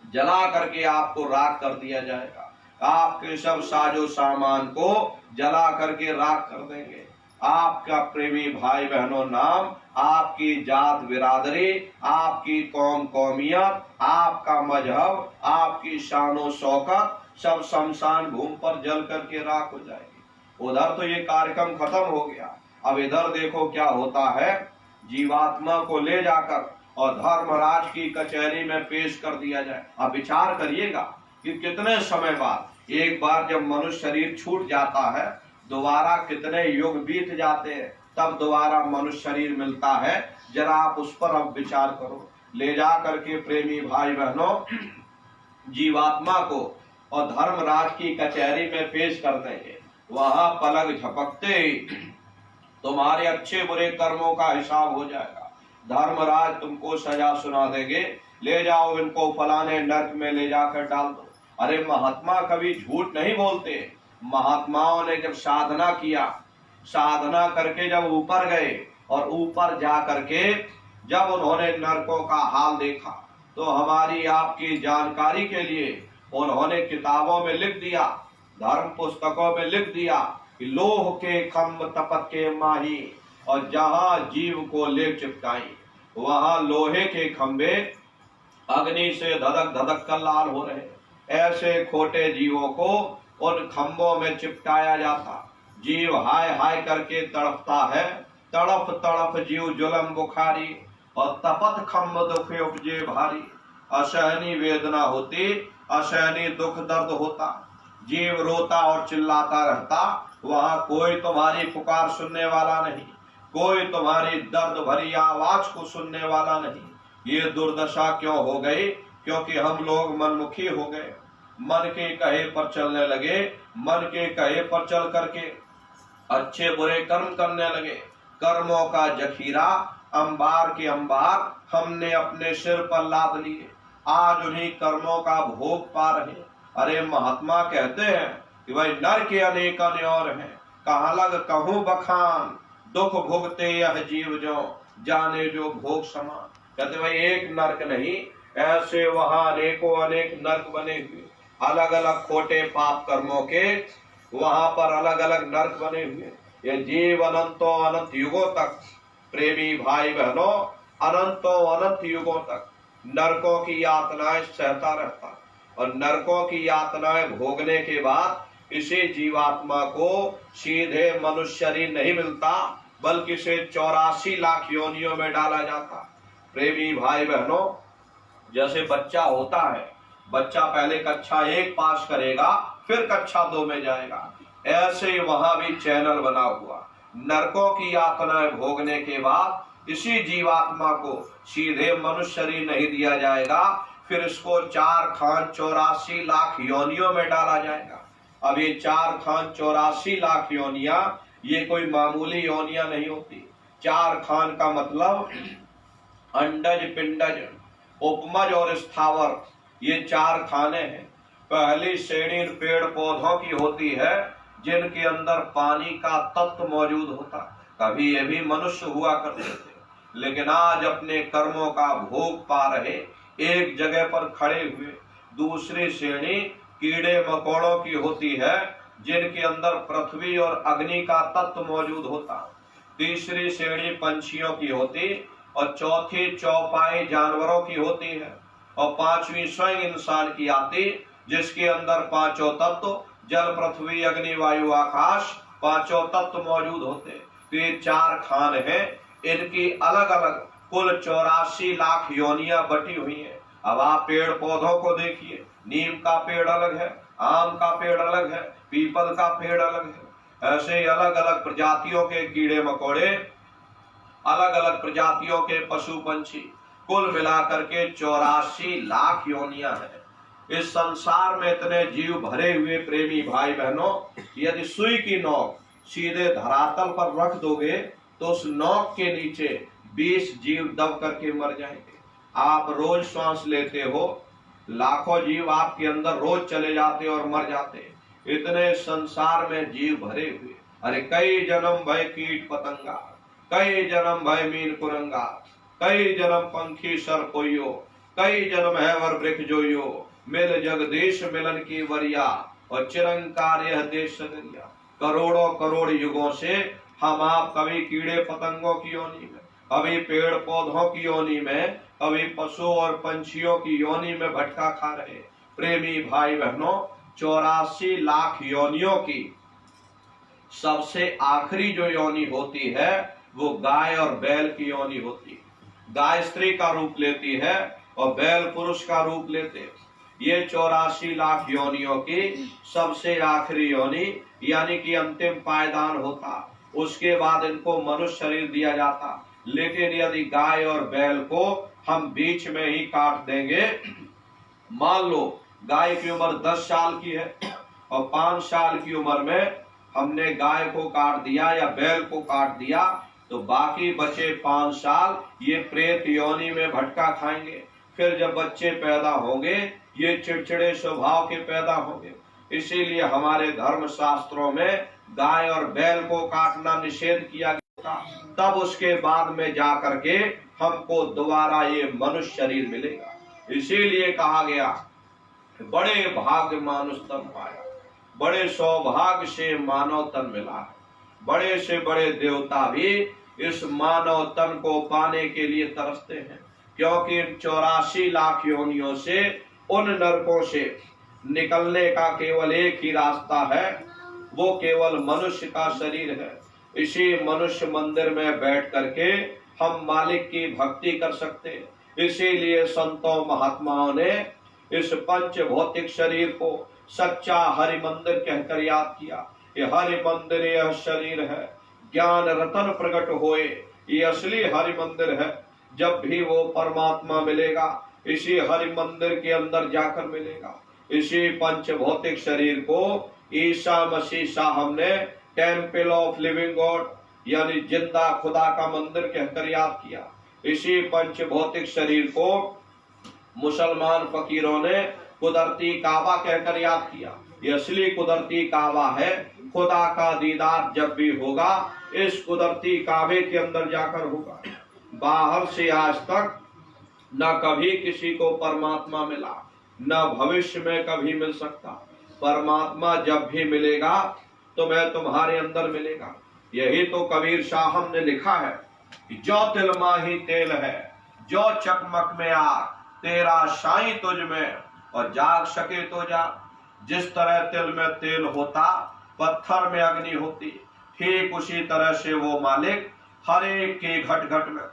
जला करके आपको राख कर दिया जाएगा। आपके सब साजो सामान को जला करके राख कर देंगे। आपका प्रेमी भाई बहनों नाम, आपकी जात बिरादरी, आपकी कौम कौमियत, आपका मजहब, आपकी शानो शौकत सब शमशान भूमि पर जल करके राख हो जाएगी। उधर तो ये कार्यक्रम खत्म हो गया, अब इधर देखो क्या होता है। जीवात्मा को ले जाकर और धर्मराज की कचहरी में पेश कर दिया जाए। अब विचार करिएगा कि कितने समय बाद, एक बार जब मनुष्य शरीर छूट जाता है, दोबारा कितने युग बीत जाते हैं, तब दोबारा मनुष्य शरीर मिलता है। जरा आप उस पर अब विचार करो। ले जा करके प्रेमी भाई बहनों जीवात्मा को और धर्मराज की कचहरी में पेश कर देंगे। वहां पलक झपकते ही तुम्हारे अच्छे बुरे कर्मों का हिसाब हो जाएगा। धर्मराज तुमको सजा सुना देंगे, ले जाओ इनको फलाने नर्क में ले जाकर डाल दो। अरे महात्मा कभी झूठ नहीं बोलते। महात्माओं ने जब साधना किया, साधना करके जब ऊपर गए और ऊपर जा करके जब उन्होंने नरकों का हाल देखा, तो हमारी आपकी जानकारी के लिए उन्होंने किताबों में लिख दिया, धर्म पुस्तकों में लिख दिया कि लोह के खम्भ तपत के माही, और जहां जीव को ले चिपकाई वहां लोहे के खंभे अग्नि से धधक धधक कर लाल हो रहे। ऐसे खोटे जीवों को उन खंभों में चिपकाया जाता। जीव हाय हाय करके तड़पता है, तड़प तड़प जीव जुलम बुखारी, और तपत खम्ब दुख उपजे भारी। असहनी वेदना होती, असहनी दुख दर्द होता, जीव रोता और चिल्लाता रहता, वहां कोई तुम्हारी पुकार सुनने वाला नहीं, कोई तुम्हारी दर्द भरी आवाज को सुनने वाला नहीं। ये दुर्दशा क्यों हो गई? क्योंकि हम लोग मनमुखी हो गए, मन के कहे पर चलने लगे, मन के कहे पर चल करके अच्छे बुरे कर्म करने लगे। कर्मों का जखीरा अंबार के अंबार हमने अपने सिर पर लाद लिए, आज उन्हीं कर्मों का भोग पा रहे। अरे महात्मा कहते हैं कि भाई नर के अनेक न्योर हैं, कहाँ लग कहूं बखान, दुख भोगते यह जीव जो जाने जो भोग समान। कहते भाई एक नरक नहीं, ऐसे वहां अनेकों अनेक नरक बने हुए, अलग अलग खोटे पाप कर्मों के वहां पर अलग अलग नरक बने हुए। ये जीव अनंतों अनंत युगों तक, प्रेमी भाई बहनों, अनंतों अनंत युगों तक नरकों की यातनाएं सहता रहता, और नरकों की यातनाएं भोगने के बाद इसे जीवात्मा को सीधे मनुष्य शरीर नहीं मिलता, बल्कि इसे 84 लाख योनियों में डाला जाता। प्रेमी भाई बहनों, जैसे बच्चा होता है, बच्चा पहले कक्षा 1 पास करेगा, फिर कक्षा 2 में जाएगा, ऐसे वहां भी चैनल बना हुआ। नरकों की यातनाएं भोगने के बाद इसी जीवात्मा को सीधे मनुष्य शरीर नहीं दिया जाएगा, फिर इसको 4 खान 84 लाख योनियों में डाला जाएगा। अब ये 4 खान 84 लाख योनिया ये कोई मामूली योनिया नहीं होती। 4 खान का मतलब अंडज, पिंडज, उपमज और स्थावर, ये 4 खाने हैं। पहली श्रेणी पेड़ पौधों की होती है जिनके अंदर पानी का तत्व मौजूद होता। कभी ये भी मनुष्य हुआ करते थे, लेकिन आज अपने कर्मों का भोग पा रहे, एक जगह पर खड़े हुए। दूसरी श्रेणी कीड़े मकोड़ों की होती है जिनके अंदर पृथ्वी और अग्नि का तत्व मौजूद होता। तीसरी श्रेणी पंछियों की होती, और चौथी चौपाई जानवरों की होती है, और 5वीं स्वयं इंसान की आती, जिसके अंदर 5 तत्व जल पृथ्वी अग्नि वायु आकाश 5 तत्व मौजूद होते। तो ये 4 खान हैं, इनकी अलग अलग कुल 84 लाख योनियां बटी हुई हैं। अब आप पेड़ पौधों को देखिए, नीम का पेड़ अलग है, आम का पेड़ अलग है, पीपल का पेड़ अलग है, ऐसे अलग अलग प्रजातियों के कीड़े मकोड़े, अलग अलग प्रजातियों के पशु पंछी, कुल मिलाकर के 84 लाख योनियां हैं। इस संसार में इतने जीव भरे हुए प्रेमी भाई बहनों, यदि सुई की नोक सीधे धरातल पर रख दोगे तो उस नोक के नीचे 20 जीव दब करके मर जाएंगे। आप रोज श्वास लेते हो, लाखों जीव आपके अंदर रोज चले जाते और मर जाते। इतने संसार में जीव भरे हुए, अरे कई जन्म भय कीट पतंगा, कई जन्म भय मीन कुरंगा, कई जन्म पंखी सर कोइयो, कई जन्म है वर वृक्ष जोयो, मिल जगदीश मिलन की वरिया, और चिरंकार यह देश सगरिया। करोड़ों करोड़ युगों से हम आप कभी कीड़े पतंगों की योनि में, कभी पेड़ पौधों की योनि में, कभी पशु और पंछियों की योनि में भटका खा रहे। प्रेमी भाई बहनों, 84 लाख योनियों की सबसे आखिरी जो योनि होती है वो गाय और बैल की योनि होती है। गाय स्त्री का रूप लेती है और बैल पुरुष का रूप लेते हैं। ये 84 लाख योनियों की सबसे आखिरी योनि, यानी कि अंतिम पायदान होता। उसके बाद इनको मनुष्य शरीर दिया जाता। लेकिन यदि गाय और बैल को हम बीच में ही काट देंगे, मान लो गाय की उम्र 10 साल की है और 5 साल की उम्र में हमने गाय को काट दिया या बैल को काट दिया, तो बाकी बचे 5 साल ये प्रेत योनि में भटका खाएंगे। फिर जब बच्चे पैदा होंगे ये चिड़चिड़े स्वभाव के पैदा होंगे। इसीलिए हमारे धर्म शास्त्रों में गाय और बैल को काटना निषेध किया गया था। तब उसके बाद में जाकर के हमको दोबारा ये मनुष्य शरीर मिलेगा। इसीलिए कहा गया बड़े भाग्य मानुष तन पाया, बड़े सौभाग्य से मानव तन मिला है। बड़े से बड़े देवता भी इस मानव तन को पाने के लिए तरसते हैं, क्योंकि 84 लाख योनियों से उन नरकों से निकलने का केवल एक ही रास्ता है, वो केवल मनुष्य का शरीर है। इसी मनुष्य मंदिर में बैठ करके हम मालिक की भक्ति कर सकते हैं। इसीलिए संतों महात्माओं ने इस पंच भौतिक शरीर को सच्चा हरि मंदिर कहकर याद किया। ये हरि मंदिर यह शरीर है, ज्ञान रतन प्रकट होए, ये असली हरि मंदिर है। जब भी वो परमात्मा मिलेगा इसी हरि मंदिर के अंदर जाकर मिलेगा। इसी पंच भौतिक शरीर को ईसा मसीह साहब ने टेम्पल ऑफ लिविंग गॉड यानी जिंदा खुदा का मंदिर कहकर याद किया। इसी पंच भौतिक शरीर को मुसलमान फकीरों ने कुदरती काबा कहकर याद किया। ये असली कुदरती काबा है। खुदा का दीदार जब भी होगा इस कुदरती काबे के अंदर जाकर होगा। बाहर से आज तक न कभी किसी को परमात्मा मिला, न भविष्य में कभी मिल सकता। परमात्मा जब भी मिलेगा तो मैं तुम्हारे अंदर मिलेगा। यही तो कबीर साहब ने लिखा है कि जो तिल माही तेल है, जो चकमक में आग, तेरा साईं तुझ में और जाग सके तो जा। जिस तरह तिल में तेल होता, पत्थर में अग्नि होती, ठीक उसी तरह से वो मालिक हर एक के घट घट में,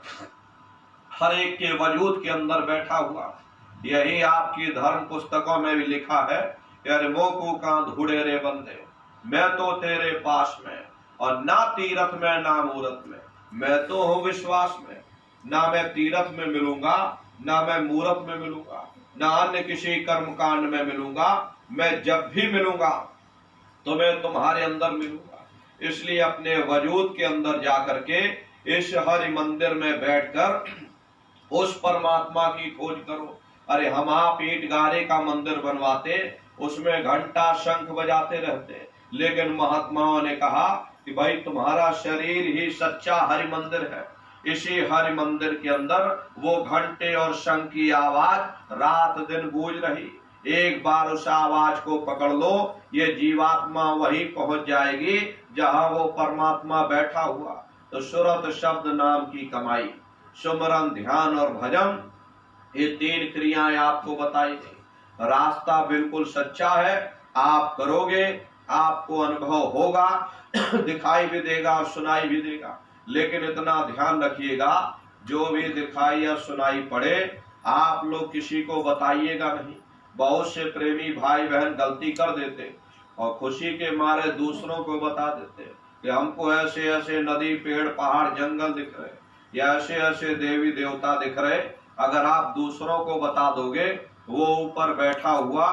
हर एक के वजूद के अंदर बैठा हुआ। यही आपकी धर्म पुस्तकों में भी लिखा है, यार मोकू का धूड़े रे बंदे, मैं तो तेरे पास में, और ना तीरथ में ना मूरत में, मैं तो हूँ विश्वास में। ना मैं तीरथ में मिलूंगा, ना मैं मूरत में मिलूंगा, ना अन्य किसी कर्म कांड में मिलूंगा। मैं जब भी मिलूंगा तो मैं तुम्हारे अंदर मिलूंगा। इसलिए अपने वजूद के अंदर जाकर के इस हरि मंदिर में बैठकर उस परमात्मा की खोज करो। अरे हम आप ईंट गारे का मंदिर बनवाते, उसमें घंटा शंख बजाते रहते, लेकिन महात्माओं ने कहा कि भाई तुम्हारा शरीर ही सच्चा हरि मंदिर है। इसी हरि मंदिर के अंदर वो घंटे और शंख की आवाज रात दिन गूंज रही। एक बार उस आवाज को पकड़ लो, ये जीवात्मा वहीं पहुंच जाएगी जहां वो परमात्मा बैठा हुआ। तो सुरत शब्द नाम की कमाई, सुमरन, ध्यान और भजन, ये तीन क्रियाएं आपको बताई गई। रास्ता बिल्कुल सच्चा है, आप करोगे आपको अनुभव होगा, दिखाई भी देगा, सुनाई भी देगा। लेकिन इतना ध्यान रखिएगा, जो भी दिखाई या सुनाई पड़े आप लोग किसी को बताइएगा नहीं। बहुत से प्रेमी भाई बहन गलती कर देते और खुशी के मारे दूसरों को बता देते कि हमको ऐसे ऐसे नदी, पेड़, पहाड़, जंगल दिख रहे, या ऐसे ऐसे देवी देवता दिख रहे। अगर आप दूसरों को बता दोगे, वो ऊपर बैठा हुआ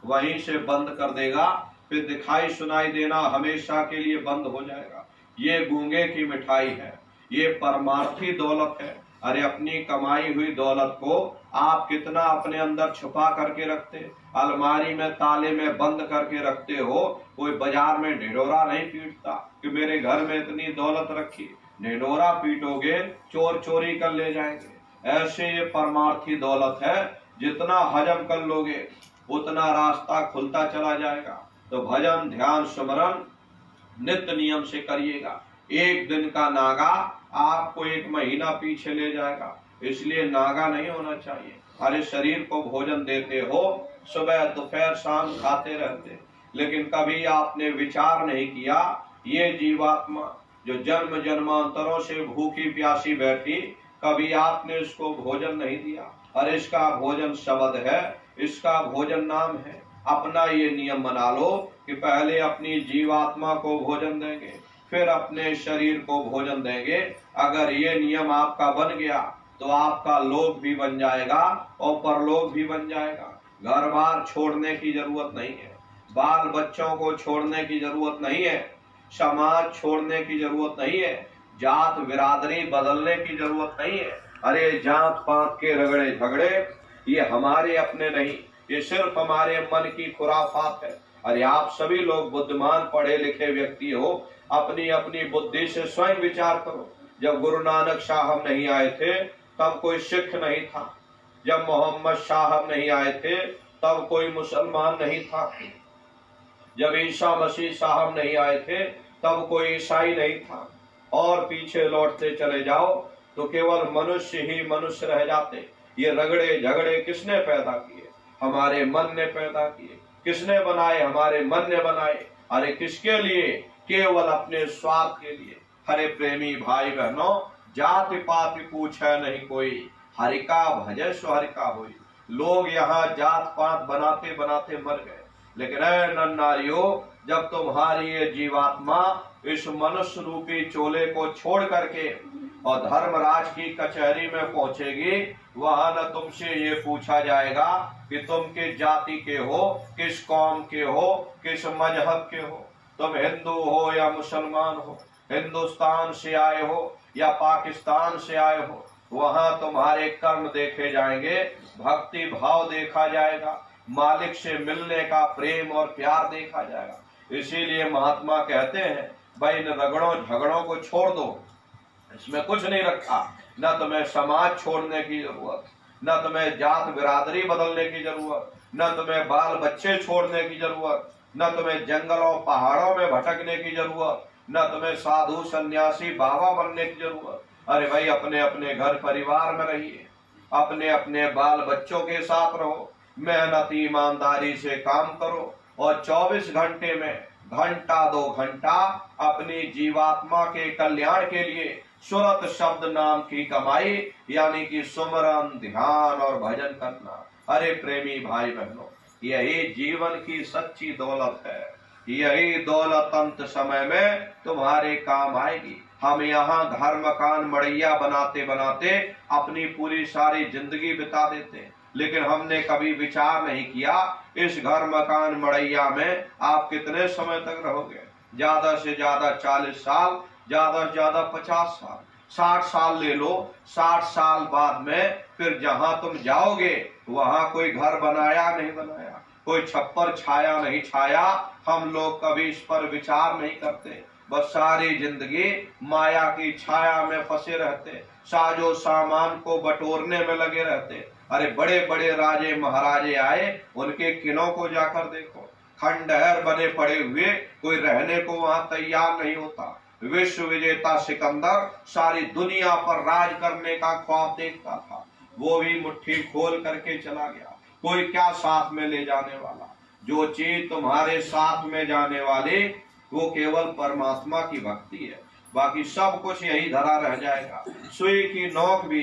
वहीं से बंद कर देगा, फिर दिखाई सुनाई देना हमेशा के लिए बंद हो जाएगा। ये गूंगे की मिठाई है, ये परमार्थी दौलत है। अरे अपनी कमाई हुई दौलत को आप कितना अपने अंदर छुपा करके रखते, अलमारी में ताले में बंद करके रखते हो। कोई बाजार में ढिढोरा नहीं पीटता कि मेरे घर में इतनी दौलत रखी। ढिढोरा पीटोगे चोर चोरी कर ले जाएंगे। ऐसे ये परमार्थी दौलत है, जितना हजम कर लोगे उतना रास्ता खुलता चला जाएगा। तो भजन, ध्यान, स्मरण नित्य नियम से करिएगा। एक दिन का नागा आपको एक महीना पीछे ले जाएगा, इसलिए नागा नहीं होना चाहिए। अरे शरीर को भोजन देते हो, सुबह दोपहर शाम खाते रहते, लेकिन कभी आपने विचार नहीं किया ये जीवात्मा जो जन्म जन्मांतरों से भूखी प्यासी बैठी, कभी आपने इसको भोजन नहीं दिया। अरे इसका भोजन शब्द है, इसका भोजन नाम है। अपना ये नियम बना लो कि पहले अपनी जीवात्मा को भोजन देंगे, फिर अपने शरीर को भोजन देंगे। अगर ये नियम आपका बन गया तो आपका लोक भी बन जाएगा और परलोक भी बन जाएगा। घर बार छोड़ने की जरूरत नहीं है, बाल बच्चों को छोड़ने की जरूरत नहीं है, समाज छोड़ने की जरूरत नहीं है, जात बिरादरी बदलने की जरूरत नहीं है। अरे जात पात के रगड़े झगड़े ये हमारे अपने नहीं, ये सिर्फ हमारे मन की खुराफात है। अरे आप सभी लोग बुद्धिमान पढ़े लिखे व्यक्ति हो, अपनी अपनी बुद्धि से स्वयं विचार करो। जब गुरु नानक साहब नहीं आए थे तब कोई सिख नहीं था, जब मोहम्मद साहब नहीं आए थे तब कोई मुसलमान नहीं था, जब ईसा मसीह साहब नहीं आए थे तब कोई ईसाई नहीं था। और पीछे लौटते चले जाओ तो केवल मनुष्य ही मनुष्य रह जाते। ये रगड़े झगड़े किसने पैदा किए? हमारे मन ने पैदा किए। किसने बनाए? हमारे मन ने बनाए। अरे किसके लिए? केवल अपने स्वार्थ के लिए। हरे प्रेमी भाई बहनों, जाति पाति पूछे नहीं कोई, हरि का भजय सो हरि का होई। लोग यहाँ जात पात बनाते बनाते मर गए, लेकिन ऐ नर नारियों, जब तुम्हारी ये जीवात्मा इस मनुष्य रूपी चोले को छोड़ करके और धर्मराज की कचहरी में पहुंचेगी, वहां न तुमसे ये पूछा जाएगा कि तुम किस जाति के हो, किस कौम के हो, किस मजहब के हो, तुम हिंदू हो या मुसलमान हो, हिंदुस्तान से आए हो या पाकिस्तान से आए हो। वहां तुम्हारे कर्म देखे जाएंगे, भक्ति भाव देखा जाएगा, मालिक से मिलने का प्रेम और प्यार देखा जाएगा। इसीलिए महात्मा कहते हैं, भाई इन रगड़ों झगड़ों को छोड़ दो, इसमें कुछ नहीं रखा। न तुम्हें समाज छोड़ने की जरूरत, न तुम्हें जात बिरादरी बदलने की जरूरत, न तुम्हें बाल बच्चे छोड़ने की जरूरत, न तुम्हें जंगलों पहाड़ों में भटकने की जरूरत, न तुम्हें साधु सन्यासी बाबा बनने की जरूरत। अरे भाई, अपने अपने घर परिवार में रहिए, अपने अपने बाल बच्चों के साथ रहो, मेहनत ईमानदारी से काम करो और 24 घंटे में घंटा 2 घंटा अपनी जीवात्मा के कल्याण के लिए सुरत शब्द नाम की कमाई, यानी कि सुमरन, ध्यान और भजन करना। अरे प्रेमी भाई बहनों, यही जीवन की सच्ची दौलत है। यही दौलत अंत समय में तुम्हारे काम आएगी। हम यहाँ घर मकान मड़ैया बनाते बनाते अपनी पूरी सारी जिंदगी बिता देते, लेकिन हमने कभी विचार नहीं किया इस घर मकान मड़ैया में आप कितने समय तक रहोगे। ज्यादा से ज्यादा 40 साल, ज्यादा से ज्यादा 50 साल, 60 साल ले लो। 60 साल बाद में फिर जहां तुम जाओगे वहां कोई घर बनाया नहीं बनाया, कोई छप्पर छाया नहीं छाया, हम लोग कभी इस पर विचार नहीं करते। बस सारी जिंदगी माया की छाया में फंसे रहते, साजो सामान को बटोरने में लगे रहते। अरे बड़े बड़े राजे महाराजे आए, उनके किलों को जाकर देखो, खंडहर बने पड़े हुए, कोई रहने को वहां तैयार नहीं होता। विश्व विजेता सिकंदर सारी दुनिया पर राज करने का ख्वाब देखता था, वो भी मुट्ठी खोल करके चला गया। कोई क्या साथ में ले जाने वाला? जो चीज तुम्हारे साथ में जाने वाली वो केवल परमात्मा की भक्ति है, बाकी सब कुछ यही धरा रह जाएगा। सुई की नोक भी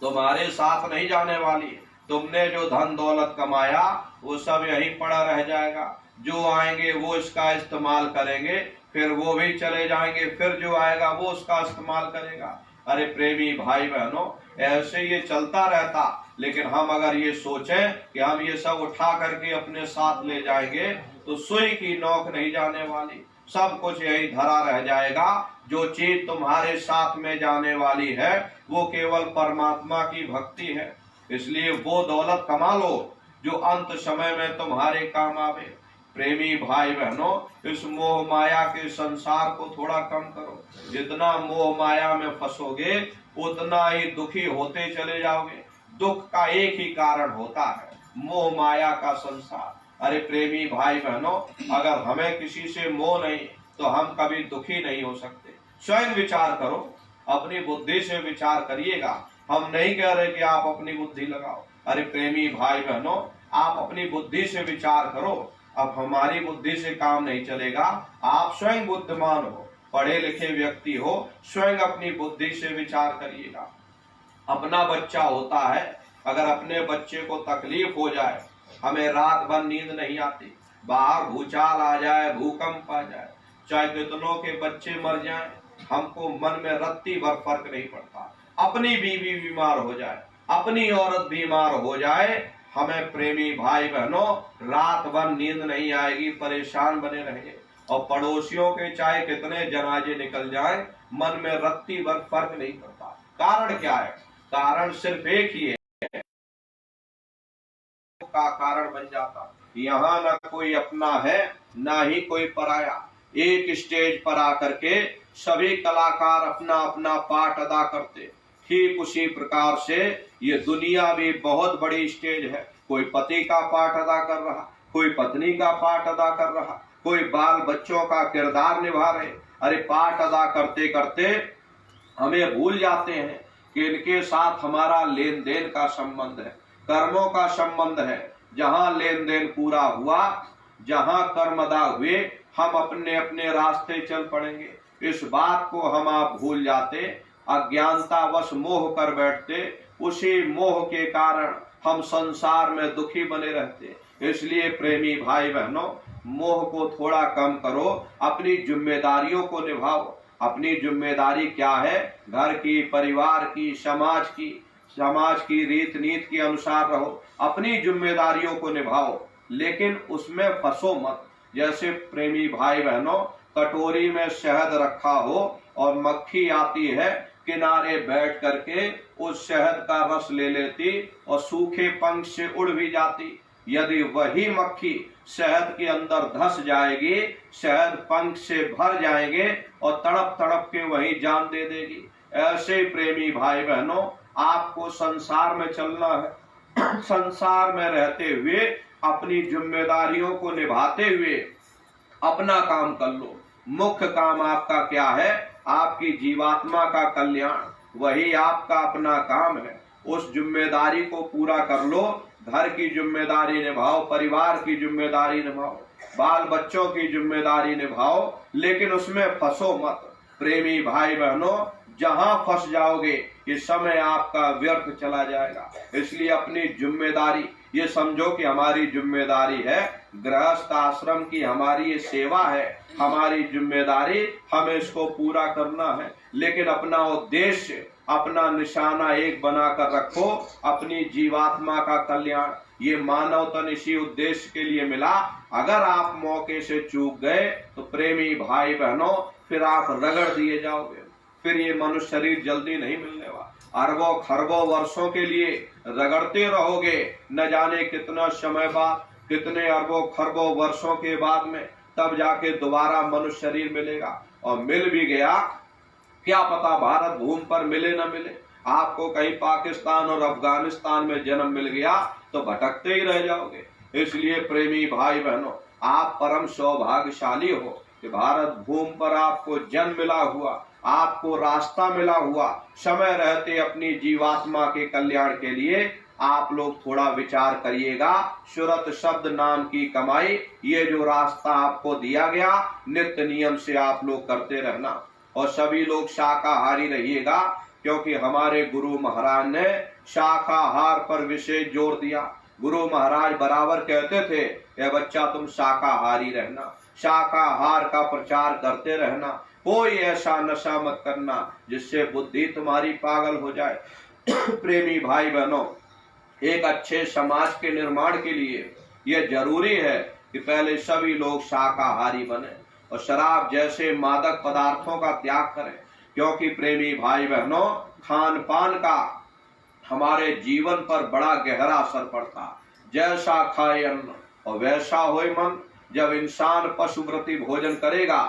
तुम्हारे साथ नहीं जाने वाली। तुमने जो धन दौलत कमाया वो सब यही पड़ा रह जाएगा। जो आएंगे वो इसका इस्तेमाल करेंगे, फिर वो भी चले जाएंगे, फिर जो आएगा वो उसका इस्तेमाल करेगा। अरे प्रेमी भाई बहनों, ऐसे ये चलता रहता, लेकिन हम अगर ये सोचें कि हम ये सब उठा करके अपने साथ ले जाएंगे तो सुई की नोक नहीं जाने वाली, सब कुछ यही धरा रह जाएगा। जो चीज तुम्हारे साथ में जाने वाली है वो केवल परमात्मा की भक्ति है। इसलिए वो दौलत कमा लो जो अंत समय में तुम्हारे काम आवे। प्रेमी भाई बहनों, इस मोह माया के संसार को थोड़ा कम करो। जितना मोह माया में फंसोगे उतना ही दुखी होते चले जाओगे। दुख का एक ही कारण होता है, मोह माया का संसार। अरे प्रेमी भाई बहनों, अगर हमें किसी से मोह नहीं तो हम कभी दुखी नहीं हो सकते। स्वयं विचार करो, अपनी बुद्धि से विचार करिएगा। हम नहीं कह रहे कि आप अपनी बुद्धि लगाओ। अरे प्रेमी भाई बहनों, आप अपनी बुद्धि से विचार करो। अब हमारी बुद्धि से काम नहीं चलेगा। आप स्वयं बुद्धिमान हो, पढ़े लिखे व्यक्ति हो, स्वयं अपनी बुद्धि से विचार करिएगा। अपना बच्चा होता है, अगर अपने बच्चे को तकलीफ हो जाए, हमें रात भर नींद नहीं आती, बाहर भूचाल आ जाए, भूकंप आ जाए, चाहे कितनों के बच्चे मर जाएं, हमको मन में रत्ती भर फर्क नहीं पड़ता। अपनी बीवी बीमार हो जाए, अपनी औरत बीमार हो जाए, हमें प्रेमी भाई बहनों रात भर नींद नहीं आएगी, परेशान बने रहेंगे। और पड़ोसियों के चाहे कितने जनाजे निकल जाएं, मन में रत्ती भर फर्क नहीं पड़ता। कारण क्या है? कारण सिर्फ एक ही है, का कारण बन जाता। यहाँ ना कोई अपना है ना ही कोई पराया। एक स्टेज पर आकर के सभी कलाकार अपना अपना पार्ट अदा करते। ठीक उसी प्रकार से ये दुनिया भी बहुत बड़ी स्टेज है। कोई पति का पार्ट अदा कर रहा, कोई पत्नी का पार्ट अदा कर रहा, कोई बाल बच्चों का किरदार निभा रहे। अरे पार्ट अदा करते करते हमें भूल जाते हैं कि इनके साथ हमारा लेन देन का संबंध है, कर्मों का संबंध है। जहां लेन देन पूरा हुआ, जहां कर्म अदा हुए, हम अपने अपने रास्ते चल पड़ेंगे। इस बात को हम आप भूल जाते, अज्ञानतावश मोह कर बैठते, उसी मोह के कारण हम संसार में दुखी बने रहते। इसलिए प्रेमी भाई बहनों, मोह को थोड़ा कम करो, अपनी जिम्मेदारियों को निभाओ। अपनी जिम्मेदारी क्या है? घर की, परिवार की, समाज की रीत नीति के अनुसार रहो, अपनी जिम्मेदारियों को निभाओ, लेकिन उसमें फंसो मत। जैसे प्रेमी भाई बहनों, कटोरी में शहद रखा हो और मक्खी आती है, किनारे बैठ करके उस शहद का रस ले लेती और सूखे पंख से उड़ भी जाती। यदि वही मक्खी शहद के अंदर धंस जाएगी, शहद पंख से भर जाएंगे और तड़प तड़प के वही जान दे देगी। ऐसे प्रेमी भाई बहनों, आपको संसार में चलना है। संसार में रहते हुए अपनी जिम्मेदारियों को निभाते हुए अपना काम कर लो। मुख्य काम आपका क्या है? आपकी जीवात्मा का कल्याण, वही आपका अपना काम है। उस जिम्मेदारी को पूरा कर लो। घर की जिम्मेदारी निभाओ, परिवार की जिम्मेदारी निभाओ, बाल बच्चों की जिम्मेदारी निभाओ, लेकिन उसमें फंसो मत। प्रेमी भाई बहनों, जहां फंस जाओगे ये समय आपका व्यर्थ चला जाएगा। इसलिए अपनी जिम्मेदारी ये समझो कि हमारी जिम्मेदारी है, गृहस्थ आश्रम की हमारी ये सेवा है, हमारी जिम्मेदारी, हमें इसको पूरा करना है। लेकिन अपना उद्देश्य, अपना निशाना एक बनाकर रखो, अपनी जीवात्मा का कल्याण। ये मानव तन इसी उद्देश्य के लिए मिला। अगर आप मौके से चूक गए तो प्रेमी भाई बहनों, फिर आप रगड़ दिए जाओगे। फिर ये मनुष्य शरीर जल्दी नहीं मिलने वाला। अरबों खरबों वर्षों के लिए रगड़ते रहोगे, न जाने कितना समय बाद, कितने अरबों खरबों वर्षों के बाद में तब जाके दोबारा मनुष्य शरीर मिलेगा। और मिल भी गया, क्या पता भारत भूमि पर मिले न मिले। आपको कहीं पाकिस्तान और अफगानिस्तान में जन्म मिल गया तो भटकते ही रह जाओगे। इसलिए प्रेमी भाई बहनों, आप परम सौभाग्यशाली हो कि भारत भूमि पर आपको जन्म मिला हुआ, आपको रास्ता मिला हुआ। समय रहते अपनी जीवात्मा के कल्याण के लिए आप लोग थोड़ा विचार करिएगा। सुरत शब्द नाम की कमाई, ये जो रास्ता आपको दिया गया, नित्य नियम से आप लोग करते रहना। और सभी लोग शाकाहारी रहिएगा, क्योंकि हमारे गुरु महाराज ने शाकाहार पर विशेष जोर दिया। गुरु महाराज बराबर कहते थे, ये बच्चा तुम शाकाहारी रहना, शाकाहार का प्रचार करते रहना, कोई ऐसा नशा मत करना जिससे बुद्धि तुम्हारी पागल हो जाए। प्रेमी भाई बहनों, एक अच्छे समाज के निर्माण के लिए यह जरूरी है कि पहले सभी लोग शाकाहारी बने और शराब जैसे मादक पदार्थों का त्याग करें। क्योंकि प्रेमी भाई बहनों, खान पान का हमारे जीवन पर बड़ा गहरा असर पड़ता। जैसा खाए अन्न और वैसा होए मन। जब इंसान पशुप्रति भोजन करेगा,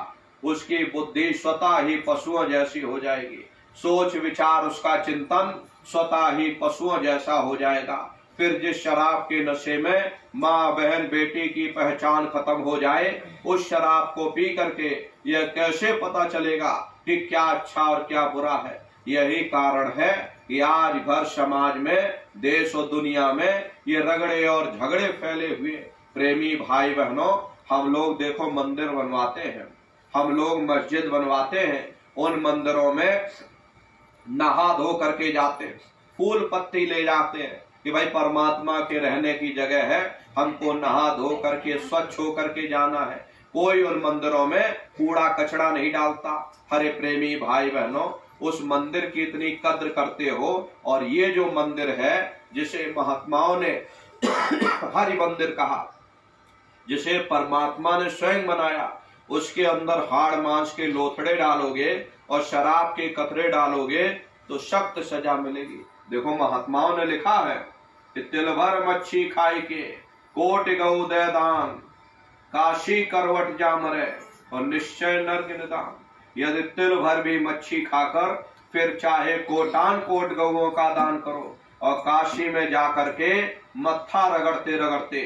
उसकी बुद्धि स्वतः ही पशुओं जैसी हो जाएगी। सोच विचार, उसका चिंतन स्वतः ही पशुओं जैसा हो जाएगा। फिर जिस शराब के नशे में माँ बहन बेटी की पहचान खत्म हो जाए, उस शराब को पी करके यह कैसे पता चलेगा कि क्या अच्छा और क्या बुरा है। यही कारण है कि आज घर समाज में, देश और दुनिया में ये रगड़े और झगड़े फैले हुए। प्रेमी भाई बहनों, हम लोग देखो मंदिर बनवाते हैं, हम लोग मस्जिद बनवाते हैं, उन मंदिरों में नहा धो करके जाते हैं, फूल पत्ती ले जाते हैं कि भाई परमात्मा के रहने की जगह है, हमको नहा धो करके स्वच्छ हो करके जाना है। कोई उन मंदिरों में कूड़ा कचरा नहीं डालता। हरे प्रेमी भाई बहनों, उस मंदिर की इतनी कद्र करते हो, और ये जो मंदिर है जिसे महात्माओं ने हरि मंदिर कहा, जिसे परमात्मा ने स्वयं बनाया, उसके अंदर हाड़ मांस के लोथड़े डालोगे और शराब के कतरे डालोगे तो सख्त सजा मिलेगी। देखो महात्माओं ने लिखा है कि तिल भर मच्छी खाई के कोट गऊ दे दान, काशी करवट जा मरे और निश्चय नर्क निदान। यदि तिल भर भी मच्छी खाकर फिर चाहे कोटान कोट गऊओं का दान करो और काशी में जाकर के मत्था रगड़ते रगड़ते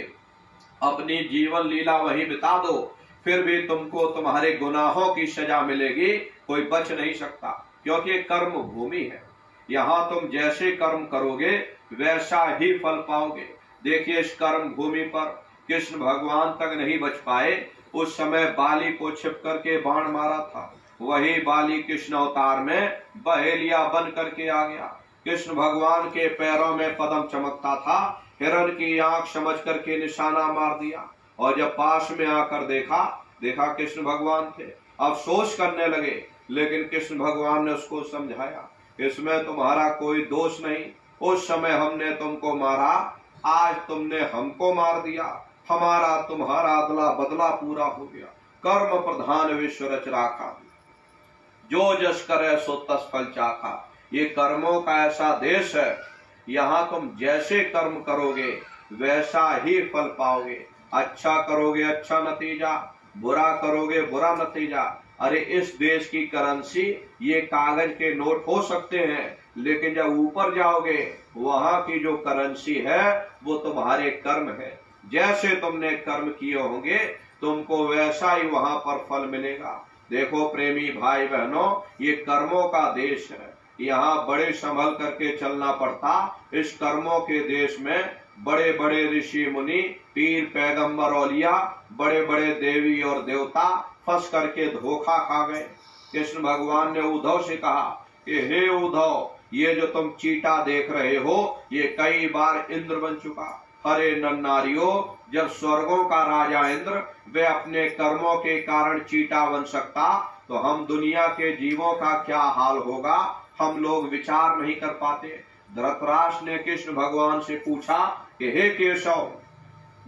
अपनी जीवन लीला वही बिता दो, फिर भी तुमको तुम्हारे गुनाहों की सजा मिलेगी, कोई बच नहीं सकता। क्योंकि ये कर्म भूमि है, यहाँ तुम जैसे कर्म करोगे वैसा ही फल पाओगे। देखिए, इस कर्म भूमि पर कृष्ण भगवान तक नहीं बच पाए, उस समय बाली को छिप करके बाण मारा था, वही बाली कृष्ण अवतार में बहेलिया बन करके आ गया। कृष्ण भगवान के पैरों में पद्म चमकता था, हिरण की आंख समझ करके निशाना मार दिया, और जब पास में आकर देखा कृष्ण भगवान थे। अफसोस करने लगे, लेकिन कृष्ण भगवान ने उसको समझाया, इसमें तुम्हारा कोई दोष नहीं, उस समय हमने तुमको मारा, आज तुमने हमको मार दिया, हमारा तुम्हारा अदला बदला पूरा हो गया। कर्म प्रधान विश्व रच राखा, जो जस करे सो तस फल चाखा। ये कर्मों का ऐसा देश है, यहाँ तुम जैसे कर्म करोगे वैसा ही फल पाओगे। अच्छा करोगे अच्छा नतीजा, बुरा करोगे बुरा नतीजा। अरे इस देश की करेंसी ये कागज के नोट हो सकते हैं, लेकिन जब ऊपर जाओगे वहां की जो करेंसी है वो तुम्हारे कर्म है। जैसे तुमने कर्म किए होंगे तुमको वैसा ही वहां पर फल मिलेगा। देखो प्रेमी भाई बहनों, ये कर्मों का देश है, यहाँ बड़े संभल करके चलना पड़ता। इस कर्मों के देश में बड़े बड़े ऋषि मुनि, पीर पैगंबर औलिया, बड़े बड़े देवी और देवता फंस करके धोखा खा गए। कृष्ण भगवान ने उद्धव से कहा कि हे उद्धव, ये जो तुम चीटा देख रहे हो ये कई बार इंद्र बन चुका। हरे नन्नारियों, जब स्वर्गों का राजा इंद्र वे अपने कर्मों के कारण चीटा बन सकता, तो हम दुनिया के जीवों का क्या हाल होगा, हम लोग विचार नहीं कर पाते। धृतराष्ट्र ने कृष्ण भगवान से पूछा कि हे केशव,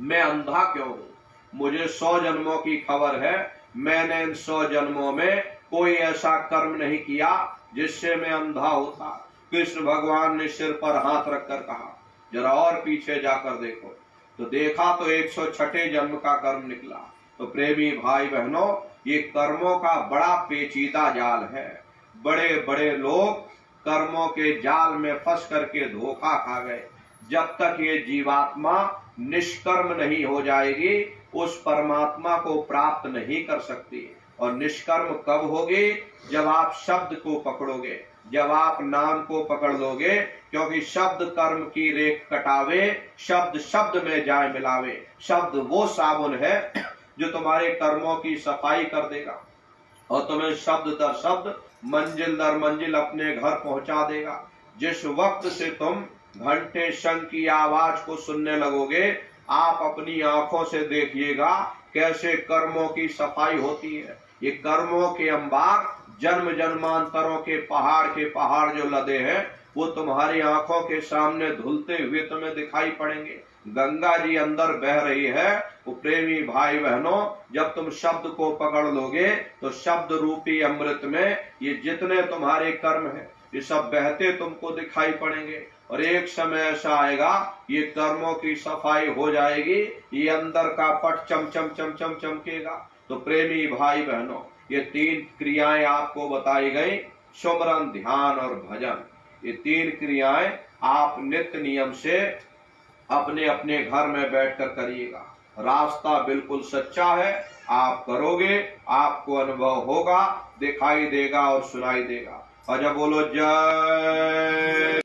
मैं अंधा क्यों हूँ? मुझे 100 जन्मों की खबर है, मैंने इन 100 जन्मों में कोई ऐसा कर्म नहीं किया जिससे मैं अंधा होता। कृष्ण भगवान ने सिर पर हाथ रखकर कहा, जरा और पीछे जाकर देखो। तो देखा तो 106 जन्म का कर्म निकला। तो प्रेमी भाई बहनों, ये कर्मों का बड़ा पेचीदा जाल है। बड़े बड़े लोग कर्मों के जाल में फंस करके धोखा खा गए। जब तक ये जीवात्मा निष्कर्म नहीं हो जाएगी उस परमात्मा को प्राप्त नहीं कर सकती। और निष्कर्म कब होगी? जब आप शब्द को पकड़ोगे, जब आप नाम को पकड़ लोगे, क्योंकि शब्द कर्म की रेख कटावे, शब्द शब्द में जाए मिलावे। शब्द वो साबुन है जो तुम्हारे कर्मों की सफाई कर देगा और तुम्हें शब्द दर शब्द, मंजिल दर मंजिल अपने घर पहुंचा देगा। जिस वक्त से तुम घंटे शंख की आवाज को सुनने लगोगे, आप अपनी आंखों से देखिएगा कैसे कर्मों की सफाई होती है। ये कर्मों के अंबार, जन्म जन्मांतरों के पहाड़ जो लदे हैं वो तुम्हारी आंखों के सामने धुलते हुए तुम्हें दिखाई पड़ेंगे। गंगा जी अंदर बह रही है। वो प्रेमी भाई बहनों, जब तुम शब्द को पकड़ लोगे तो शब्द रूपी अमृत में ये जितने तुम्हारे कर्म हैं ये सब बहते तुमको दिखाई पड़ेंगे। और एक समय ऐसा आएगा ये कर्मों की सफाई हो जाएगी, ये अंदर का पट चमचम चमचम चमकेगा। तो प्रेमी भाई बहनों, ये 3 क्रियाएं आपको बताई गई, सुमरन, ध्यान और भजन। ये 3 क्रियाएं आप नित्य नियम से अपने अपने घर में बैठकर करिएगा। रास्ता बिल्कुल सच्चा है, आप करोगे आपको अनुभव होगा, दिखाई देगा और सुनाई देगा। और जब बोलो जय